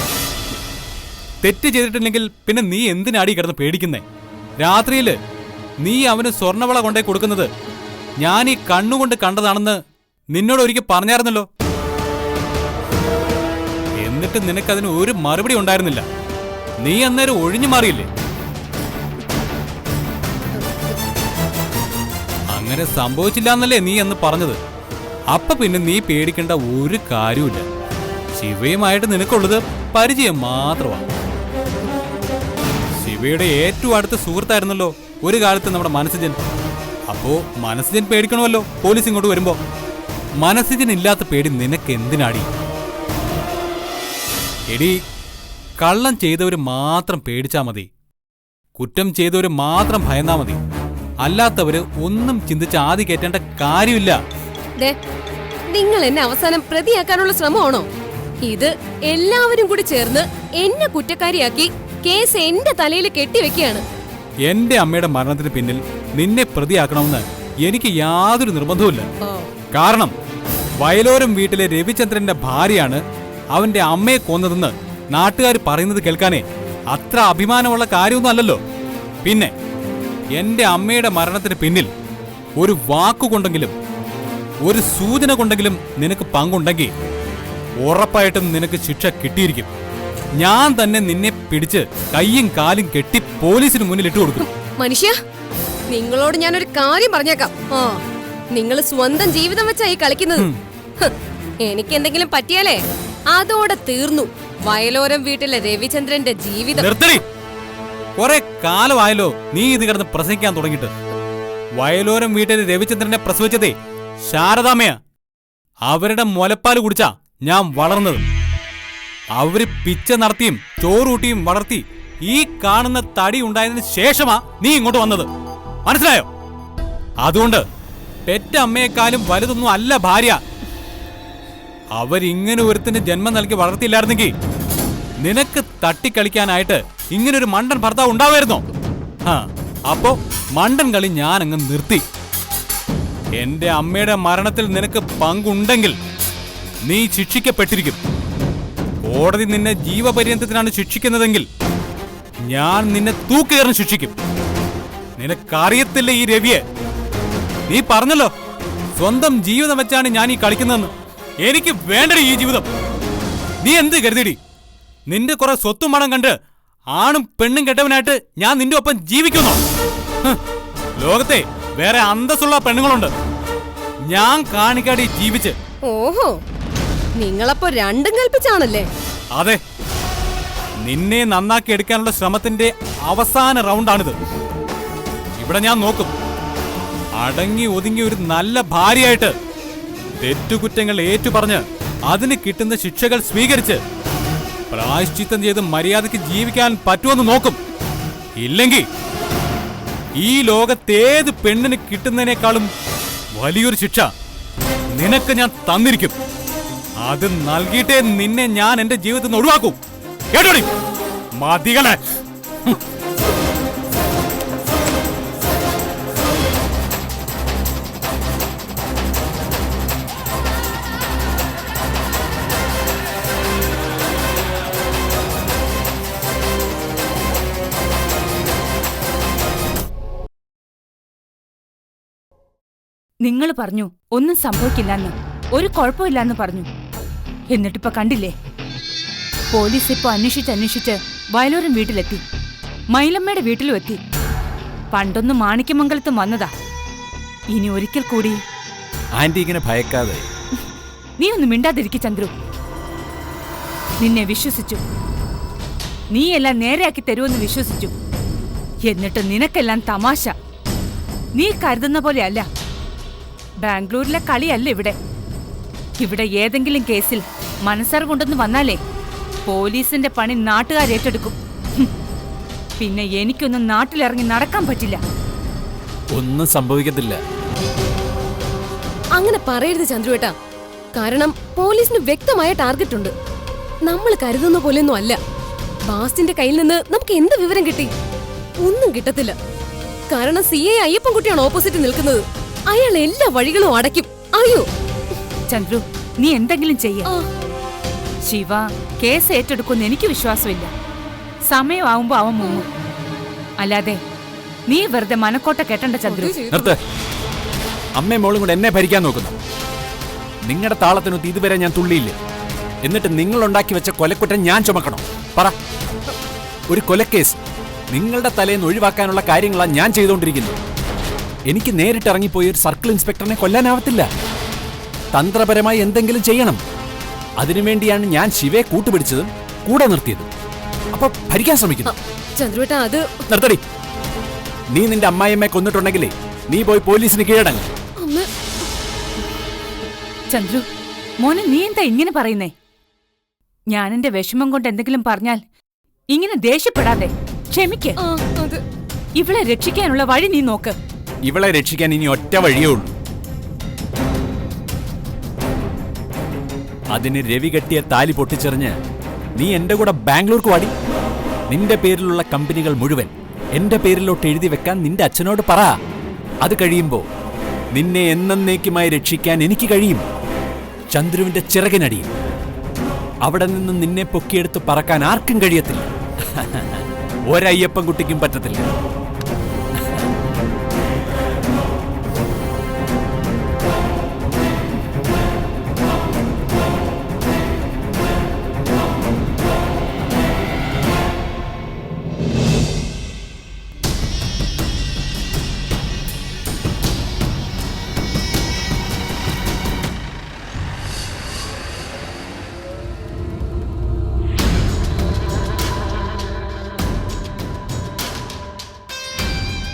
തെറ്റ് ചെയ്തിട്ടില്ലെങ്കിൽ പിന്നെ നീ എന്തിനാടി കിടന്ന് പേടിക്കുന്നേ? രാത്രിയില് നീ അവന് സ്വർണവള കൊണ്ടേ കൊടുക്കുന്നത് ഞാൻ ഈ കണ്ണുകൊണ്ട് കണ്ടതാണെന്ന് നിന്നോട് ഒരിക്കൽ പറഞ്ഞായിരുന്നല്ലോ. എന്നിട്ട് നിനക്കതിന് ഒരു മറുപടി ഉണ്ടായിരുന്നില്ല. നീ അന്നേരം ഒഴിഞ്ഞു മാറിയില്ലേ? അങ്ങനെ സംഭവിച്ചില്ല എന്നല്ലേ നീ എന്ന് പറഞ്ഞത്. അപ്പൊ പിന്നെ നീ പേടിക്കേണ്ട ഒരു കാര്യമില്ല. ശിവയുമായിട്ട് നിനക്കുള്ളത് പരിചയം മാത്രമാണ്. ശിവയുടെ ഏറ്റവും അടുത്ത സുഹൃത്തായിരുന്നല്ലോ ഒരു കാലത്ത് നമ്മുടെ മനസ്സജൻ. അപ്പോ മനസ്സജൻ പേടിക്കണമല്ലോ പോലീസ് ഇങ്ങോട്ട് വരുമ്പോ. മനസ്സജൻ ഇല്ലാത്ത പേടി നിനക്ക് എന്തിനാടി? എടി, കള്ളം ചെയ്തവര് മാത്രം പേടിച്ചാ മതി. കുറ്റം ചെയ്തവര് മാത്രം ഭയന്നാ മതി. അല്ലാത്തവര് ഒന്നും ചിന്തിച്ച് ആദ്യ കയറ്റേണ്ട കാര്യമില്ല. നിങ്ങൾ എന്നെ അവസാനം പ്രതിയാക്കാനുള്ള ശ്രമമാണോ ഇത്? എല്ലാവരും കൂടി ചേർന്ന് എന്നെ കുറ്റക്കാരിയാക്കി കേസ് എന്റെ തലയിൽ കെട്ടിവെക്കുകയാണ്. എന്റെ അമ്മയുടെ മരണത്തിന് പിന്നിൽ നിന്നെ പ്രതിയാക്കണമെന്ന് എനിക്ക് യാതൊരു നിർബന്ധവുമില്ല. കാരണം വയലോരം വീട്ടിലെ രവിചന്ദ്രന്റെ ഭാര്യയാണ് അവന്റെ അമ്മയെ കൊന്നതെന്ന് നാട്ടുകാർ പറയുന്നത് കേൾക്കാനേ അത്ര അഭിമാനമുള്ള കാര്യമൊന്നും അല്ലല്ലോ. പിന്നെ എന്റെ അമ്മയുടെ മരണത്തിന് പിന്നിൽ ഒരു വാക്കുകൊണ്ടെങ്കിലും ഒരു സൂചന കൊണ്ടെങ്കിലും നിനക്ക് പങ്കുണ്ടെങ്കിൽ ഉറപ്പായിട്ടും നിനക്ക് ശിക്ഷ കിട്ടിയിരിക്കും. ഞാൻ തന്നെ നിന്നെ പിടിച്ച് കയ്യും കാലും കെട്ടി പോലീസിന് മുന്നിൽ ഇട്ടു കൊടുക്കും. മനുഷ്യ, നിങ്ങളോട് ഞാനൊരു കാര്യം പറഞ്ഞേക്കാം. നിങ്ങൾ സ്വന്തം ജീവിതം വെച്ചായി കളിക്കുന്നത്. എനിക്ക് എന്തെങ്കിലും പറ്റിയാലേ അതോടെ തീർന്നു വയലോരം വീട്ടിലെ രവിചന്ദ്രന്റെ ജീവിതം. കുറെ കാലമായല്ലോ നീ ഇത് കിടന്ന് പ്രസംഗിക്കാൻ തുടങ്ങിയിട്ട്. വയലോരം വീട്ടിലെ രവിചന്ദ്രനെ പ്രസവിച്ചതേ ശാരദാമ്മയാ. അവരുടെ മുലപ്പാല് കുടിച്ചാ ഞാൻ വളർന്നത്. അവര് പിച്ച നടത്തിയും ചോറൂട്ടിയും വളർത്തി ഈ കാണുന്ന തടി ഉണ്ടായതിനു ശേഷമാ നീ ഇങ്ങോട്ട് വന്നത്. മനസ്സിലായോ? അതുകൊണ്ട് പെറ്റ അമ്മയെക്കാളും വലുതൊന്നും അല്ല ഭാര്യ. അവരിങ്ങനെ ഒരുത്തിന് ജന്മം നൽകി വളർത്തിയില്ലായിരുന്നെങ്കിൽ നിനക്ക് തട്ടിക്കളിക്കാനായിട്ട് ഇങ്ങനൊരു മണ്ടൻ ഭർത്താവ് ഉണ്ടാവായിരുന്നോ? അപ്പോ മണ്ടൻ കളി ഞാൻ അങ്ങ് നിർത്തി. എന്റെ അമ്മയുടെ മരണത്തിൽ നിനക്ക് പങ്കുണ്ടെങ്കിൽ നീ ശിക്ഷിക്കപ്പെട്ടിരിക്കും. കോടതി നിന്നെ ജീവപര്യന്തത്തിനാണ് ശിക്ഷിക്കുന്നതെങ്കിൽ ഞാൻ നിന്നെ തൂക്കേറിന് ശിക്ഷിക്കും. നിനക്കറിയത്തില്ല ഈ രവിയെ. നീ പറഞ്ഞല്ലോ സ്വന്തം ജീവിതം വെച്ചാണ് ഞാൻ ഈ കളിക്കുന്നതെന്ന്. എനിക്ക് വേണ്ടടി ഈ ജീവിതം. നീ എന്ത് കരുതിടി? നിന്റെ കുറെ സ്വത്തും പണം കണ്ട് ആണും പെണ്ണും കെട്ടവനായിട്ട് ഞാൻ നിന്റെ ഒപ്പം ജീവിക്കുന്നു. ലോകത്തെ വേറെ അന്തസ്സുള്ള പെണ്ണുങ്ങളുണ്ട്. ഞാൻ കാണിക്കാടി ജീവിച്ച്. ഓഹോ, നിങ്ങളപ്പോ രണ്ടും കൽപ്പിച്ചാണല്ലേ? അതെ, നിന്നെ നന്നാക്കി എടുക്കാനുള്ള ശ്രമത്തിന്റെ അവസാന റൗണ്ടാണിത്. ഇവിടെ ഞാൻ നോക്കും. അടങ്ങി ഒതുങ്ങി ഒരു നല്ല ഭാര്യയായിട്ട് തെറ്റുകുറ്റങ്ങൾ ഏറ്റുപറഞ്ഞ് അതിന് കിട്ടുന്ന ശിക്ഷകൾ സ്വീകരിച്ച് പ്രായശ്ചിത്തം ചെയ്ത് മര്യാദയ്ക്ക് ജീവിക്കാൻ പറ്റുമെന്ന് നോക്കും. ഇല്ലെങ്കിൽ ഈ ലോകത്തേത് പെണ്ണിന് കിട്ടുന്നതിനേക്കാളും വലിയൊരു ശിക്ഷ നിനക്ക് ഞാൻ തന്നിരിക്കും. അത് നൽകിയിട്ടേ നിന്നെ ഞാൻ എന്റെ ജീവിതത്തിൽ നിന്ന് ഒഴിവാക്കൂ. കേട്ടോടി മതികളെ. നിങ്ങൾ പറഞ്ഞു ഒന്നും സംഭവിക്കില്ലെന്ന്, ഒരു കുഴപ്പമില്ലെന്ന് പറഞ്ഞു. എന്നിട്ടിപ്പോ കണ്ടില്ലേ, പോലീസ് ഇപ്പൊ അന്വേഷിച്ച് വയലോരം വീട്ടിലെത്തി, മൈലമ്മയുടെ വീട്ടിലും എത്തി. പണ്ടൊന്ന് മാണിക്യമംഗലത്തും വന്നതാ. ഇനി ഒരിക്കൽ കൂടി. ആന്റി ഇങ്ങനെ ഭയക്കാതെ. നീ ഒന്ന് മിണ്ടാതിരിക്കും ചന്ദ്രു. നിന്നെ വിശ്വസിച്ചു. നീയെല്ലാം നേരെയാക്കി തരുമെന്ന് വിശ്വസിച്ചു. എന്നിട്ട് നിനക്കെല്ലാം തമാശ. നീ കരുതുന്ന പോലെയല്ല. ബാംഗ്ലൂരിലെ കളിയല്ല ഇവിടെ. ഇവിടെ ഏതെങ്കിലും കേസിൽ മനസ്സറിവുണ്ടെന്ന് വന്നാലേ പോലീസിന്റെ പണി നാട്ടുകാരേറ്റെടുക്കും. പിന്നെ എനിക്കൊന്നും നാട്ടിലിറങ്ങി നടക്കാൻ പറ്റില്ല. ഒന്നും സംഭവിക്കത്തില്ല. അങ്ങനെ പറയരുത് ചന്ദ്രുവേട്ടാ. കാരണം പോലീസിന് വ്യക്തമായ ടാർഗറ്റ് ഉണ്ട്. നമ്മൾ കരുതുന്ന പോലെയൊന്നും അല്ല. ബാസിന്റെ കയ്യിൽ നിന്ന് നമുക്ക് എന്ത് വിവരം കിട്ടി? ഒന്നും കിട്ടത്തില്ല. കാരണം CI അയ്യപ്പൻകുട്ടിയാണ് ഓപ്പോസിറ്റ് നിൽക്കുന്നത്. അയാൾ എല്ലാ വഴികളും അടയ്ക്കും. അയ്യോ, ചന്ദ്രു, നീ എന്തെങ്കിലും ചെയ്യ. ശിവ കേസ് ഏറ്റെടുക്കുമെന്ന് എനിക്ക് വിശ്വാസമില്ല. സമയമാവുമ്പോ അവൻ മുങ്ങും. അല്ലാതെ നീ വെറുതെ മനക്കോട്ട കെട്ടണ്ട ചന്ദ്രു. നിർത്ത്. അമ്മയും മോളും കൂടെ എന്നെ ഭരിക്കാൻ നോക്കുന്നു. നിങ്ങളുടെ താളത്തിനൊത്ത് ഇതുവരെ ഞാൻ തുള്ളിയില്ലേ? എന്നിട്ട് നിങ്ങൾ ഉണ്ടാക്കി വെച്ച കൊലക്കുറ്റം ഞാൻ ചുമക്കണോ? പറ. ഒരു കൊലക്കേസ് നിങ്ങളുടെ തലേന്ന് ഒഴിവാക്കാനുള്ള കാര്യങ്ങളാണ് ഞാൻ ചെയ്തുകൊണ്ടിരിക്കുന്നത്. എനിക്ക് നേരിട്ട് ഇറങ്ങിപ്പോയി ഒരു സർക്കിൾ ഇൻസ്പെക്ടറിനെ കൊല്ലാനാവത്തില്ല. തന്ത്രപരമായി എന്തെങ്കിലും ചെയ്യണം. അതിനുവേണ്ടിയാണ് ഞാൻ ശിവയെ കൂട്ടുപിടിച്ചതും കൂടെ നിർത്തിയതും. അപ്പൊ ഭരിക്കാൻ ശ്രമിക്കുന്നു. ചന്ദ്രുവേട്ടാ, അത് നിർത്തടി. നീ നിന്റെ അമ്മായിയമ്മയെ കൊന്നിട്ടുണ്ടെങ്കിലേ നീ പോയി പോലീസിന് കീഴടങ്ങ്. ചന്ദ്രു മോനെ, നീ എന്താ ഇങ്ങനെ പറയുന്നേ? ഞാൻ എന്റെ വിഷമം കൊണ്ട് എന്തെങ്കിലും പറഞ്ഞാൽ ഇങ്ങനെ ദേഷ്യപ്പെടാതെ ക്ഷമിക്ക്. ഇവളെ രക്ഷിക്കാനുള്ള വഴി നീ നോക്ക്. ഇവളെ രക്ഷിക്കാൻ ഇനി ഒറ്റ വഴിയേ ഉള്ളൂ. അതിന് രവി കെട്ടിയ താലി പൊട്ടിച്ചെറിഞ്ഞ് നീ എന്റെ കൂടെ ബാംഗ്ലൂർക്ക് വാടി. നിന്റെ പേരിലുള്ള കമ്പനികൾ മുഴുവൻ എന്റെ പേരിലോട്ട് എഴുതി വെക്കാൻ നിന്റെ അച്ഛനോട് പറ. അത് കഴിയുമ്പോ നിന്നെ എന്നേക്കുമായി രക്ഷിക്കാൻ എനിക്ക് കഴിയും. ചന്ദ്രുവിന്റെ ചിറകിനടിയും. അവിടെ നിന്ന് നിന്നെ പൊക്കിയെടുത്ത് പറക്കാൻ ആർക്കും കഴിയത്തില്ല. ഒരയ്യപ്പൻ കുട്ടിക്കും പറ്റത്തില്ല.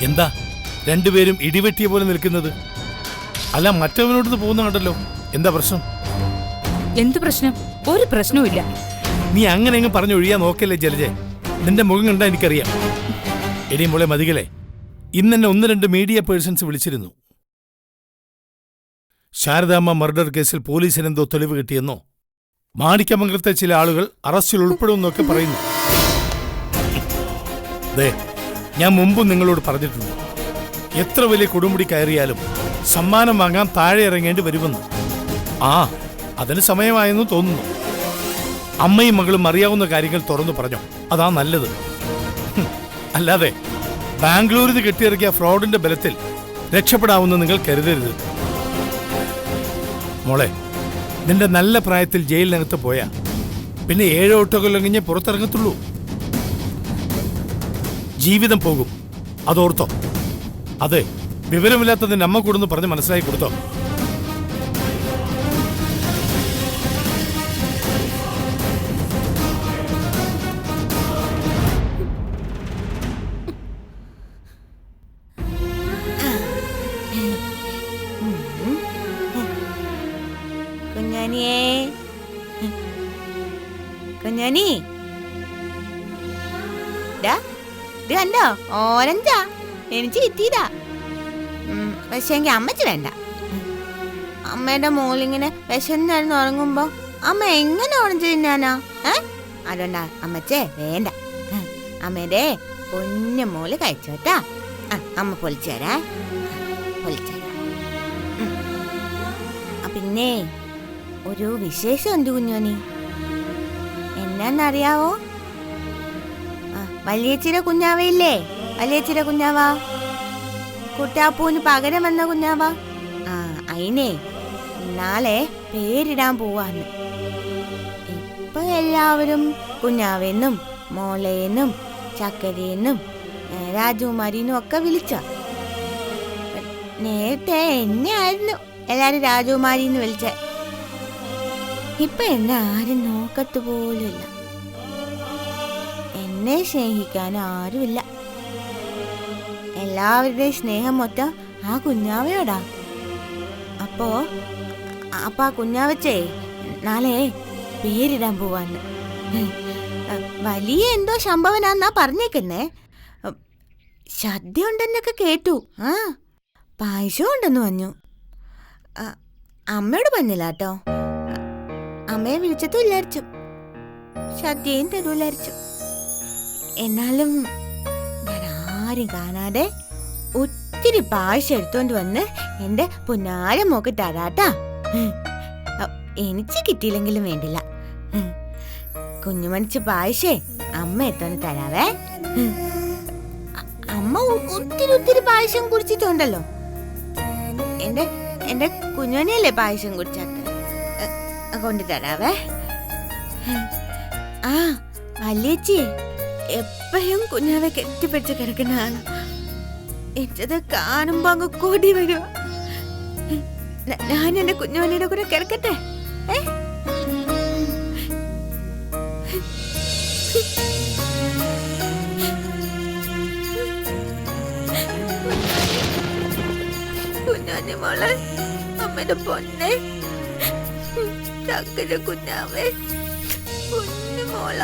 എന്താ രണ്ടുപേരും ഇടിവെട്ടിയ പോലെ നിൽക്കുന്നത്? അല്ല, മറ്റവനോട് പോകുന്ന കണ്ടല്ലോ. എന്താ പ്രശ്നം? എന്ത് പ്രശ്നം? ഒരു പ്രശ്നവുമില്ല. നീ അങ്ങനെ അങ്ങ് പറഞ്ഞൊഴിയാ നോക്കല്ലേ ജലജെ. നിന്റെ മുഖം കണ്ടാ എനിക്കറിയാം. എടി മോളെ മതികളെ, ഇന്നെന്നെ 1-2 മീഡിയ പേഴ്സൺസ് വിളിച്ചിരുന്നു. ശാരദാമ്മ മർഡർ കേസിൽ പോലീസിനെന്തോ തെളിവ് കിട്ടിയെന്നോ മാണിക്യമംഗലത്തെ ചില ആളുകൾ അറസ്റ്റിൽ ഉൾപ്പെടുമെന്നൊക്കെ പറയുന്നു. ദേ, ഞാൻ മുമ്പും നിങ്ങളോട് പറഞ്ഞിട്ടുണ്ട്, എത്ര വലിയ കൊടുമുടി കയറിയാലും സമ്മാനം വാങ്ങാൻ താഴെ ഇറങ്ങേണ്ടി വരുമെന്ന്. അതിന് സമയമായെന്ന് തോന്നുന്നു. അമ്മയും മകളും അറിയാവുന്ന കാര്യങ്ങൾ തുറന്നു പറഞ്ഞോ, അതാ നല്ലത്. അല്ലാതെ ബാംഗ്ലൂരിൽ നിന്ന് കെട്ടിയിറക്കിയ ഫ്രോഡിന്റെ ബലത്തിൽ രക്ഷപ്പെടാവുന്ന നിങ്ങൾ കരുതരുത്. മോളെ, നിന്റെ നല്ല പ്രായത്തിൽ ജയിലിനകത്ത് പോയാ പിന്നെ 7-8 കൊല്ലം കഴിഞ്ഞേ പുറത്തിറങ്ങത്തുള്ളൂ. ജീവിതം പോകും, അതോർത്തോ. അതെ, വിവരമില്ലാത്തതിന്റെ അമ്മ കൂടുന്ന് പറഞ്ഞ് മനസ്സിലാക്കി കൊടുത്തോ. കുഞ്ഞാനിയേ, കുഞ്ഞാനി കണ്ടോ, ഓറഞ്ചാ എനിക്ക് കിട്ടിയതാ. പക്ഷെ എങ്കിൽ അമ്മച്ച് വേണ്ട. അമ്മയുടെ മോളിങ്ങനെ വിശന്നായിരുന്നു ഉറങ്ങുമ്പോ അമ്മ എങ്ങനെ ഓറഞ്ച് തിന്നാനാ? അതുകൊണ്ടാ അമ്മച്ചേ വേണ്ട. അമ്മയുടെ പൊന്നു മോള് കഴിച്ചോട്ടാ. അമ്മ പൊളിച്ചേരാ, പൊളിച്ചേരാ. പിന്നെ ഒരു വിശേഷം ഉണ്ട് കുഞ്ഞോനി. എന്നാന്നറിയാവോ? വലിയച്ചിര കുഞ്ഞാവയില്ലേ, വലിയച്ചിര കുഞ്ഞാവാ, കുട്ടാപ്പൂന് പകരം വന്ന കുഞ്ഞാവാ. അയിനെ നാളെ പേരിടാൻ പോവാന്ന്. ഇപ്പൊ എല്ലാവരും കുഞ്ഞാവെന്നും മോളേന്നും ചക്കരയെന്നും രാജകുമാരിന്നും ഒക്കെ വിളിച്ച. നേരത്തെ എന്നെ ആയിരുന്നു എല്ലാരും രാജകുമാരിന്ന് വിളിച്ച. ഇപ്പൊ എന്നെ ആരും നോക്കത്ത് പോലുമില്ല. എന്നെ സ്നേഹിക്കാൻ ആരുമില്ല. എല്ലാവരുടെയും സ്നേഹം മൊത്തം ആ കുഞ്ഞാവയോടാ. അപ്പൊ ആ കുഞ്ഞാവച്ചേ നാളെ പേരിടാൻ പോവാന്ന്. വലിയ എന്തോ സംഭവനാന്നാ പറഞ്ഞേക്കുന്നേ. സദ്യ ഉണ്ടെന്നൊക്കെ കേട്ടു. പായസം ഉണ്ടെന്ന് പറഞ്ഞു. അമ്മയോട് പറഞ്ഞില്ല കേട്ടോ. അമ്മയെ വിളിച്ചതും ഇല്ലായിരിച്ചു, സദ്യയും തരൂലായിരിച്ചു. എന്നാലും ഞാൻ ആരും കാണാതെ ഒത്തിരി പായസം എടുത്തോണ്ട് വന്ന് എന്റെ പൊന്നാര മോക്ക് തരാട്ടാ. എനിക്ക് കിട്ടിയില്ലെങ്കിലും വേണ്ടില്ല. കുഞ്ഞുമണിച്ച് പായസേ അമ്മ എത്തോന്ന് തരാവേ. അമ്മ ഒത്തിരി പായസം കുടിച്ചിട്ടുണ്ടല്ലോ. എന്റെ കുഞ്ഞുമണിയല്ലേ പായസം കുടിച്ചാത്ത, കൊണ്ടു തരാവേ. ആ വലിയച്ചി എപ്പോഴും കുഞ്ഞാവെ കെട്ടിപ്പിടിച്ച് കിടക്കുന്നതാണ്. എനിക്കത് കാണുമ്പോ അങ്ങ് കൂടി വരുക. ഞാൻ എന്റെ കുഞ്ഞുമണിയുടെ കൂടെ കിടക്കട്ടെ. കുഞ്ഞാഞ്ഞ മോളെ, അമ്മയുടെ പൊന്നെ, ചക്കര കുഞ്ഞാവേ, പൊന്നു മോള.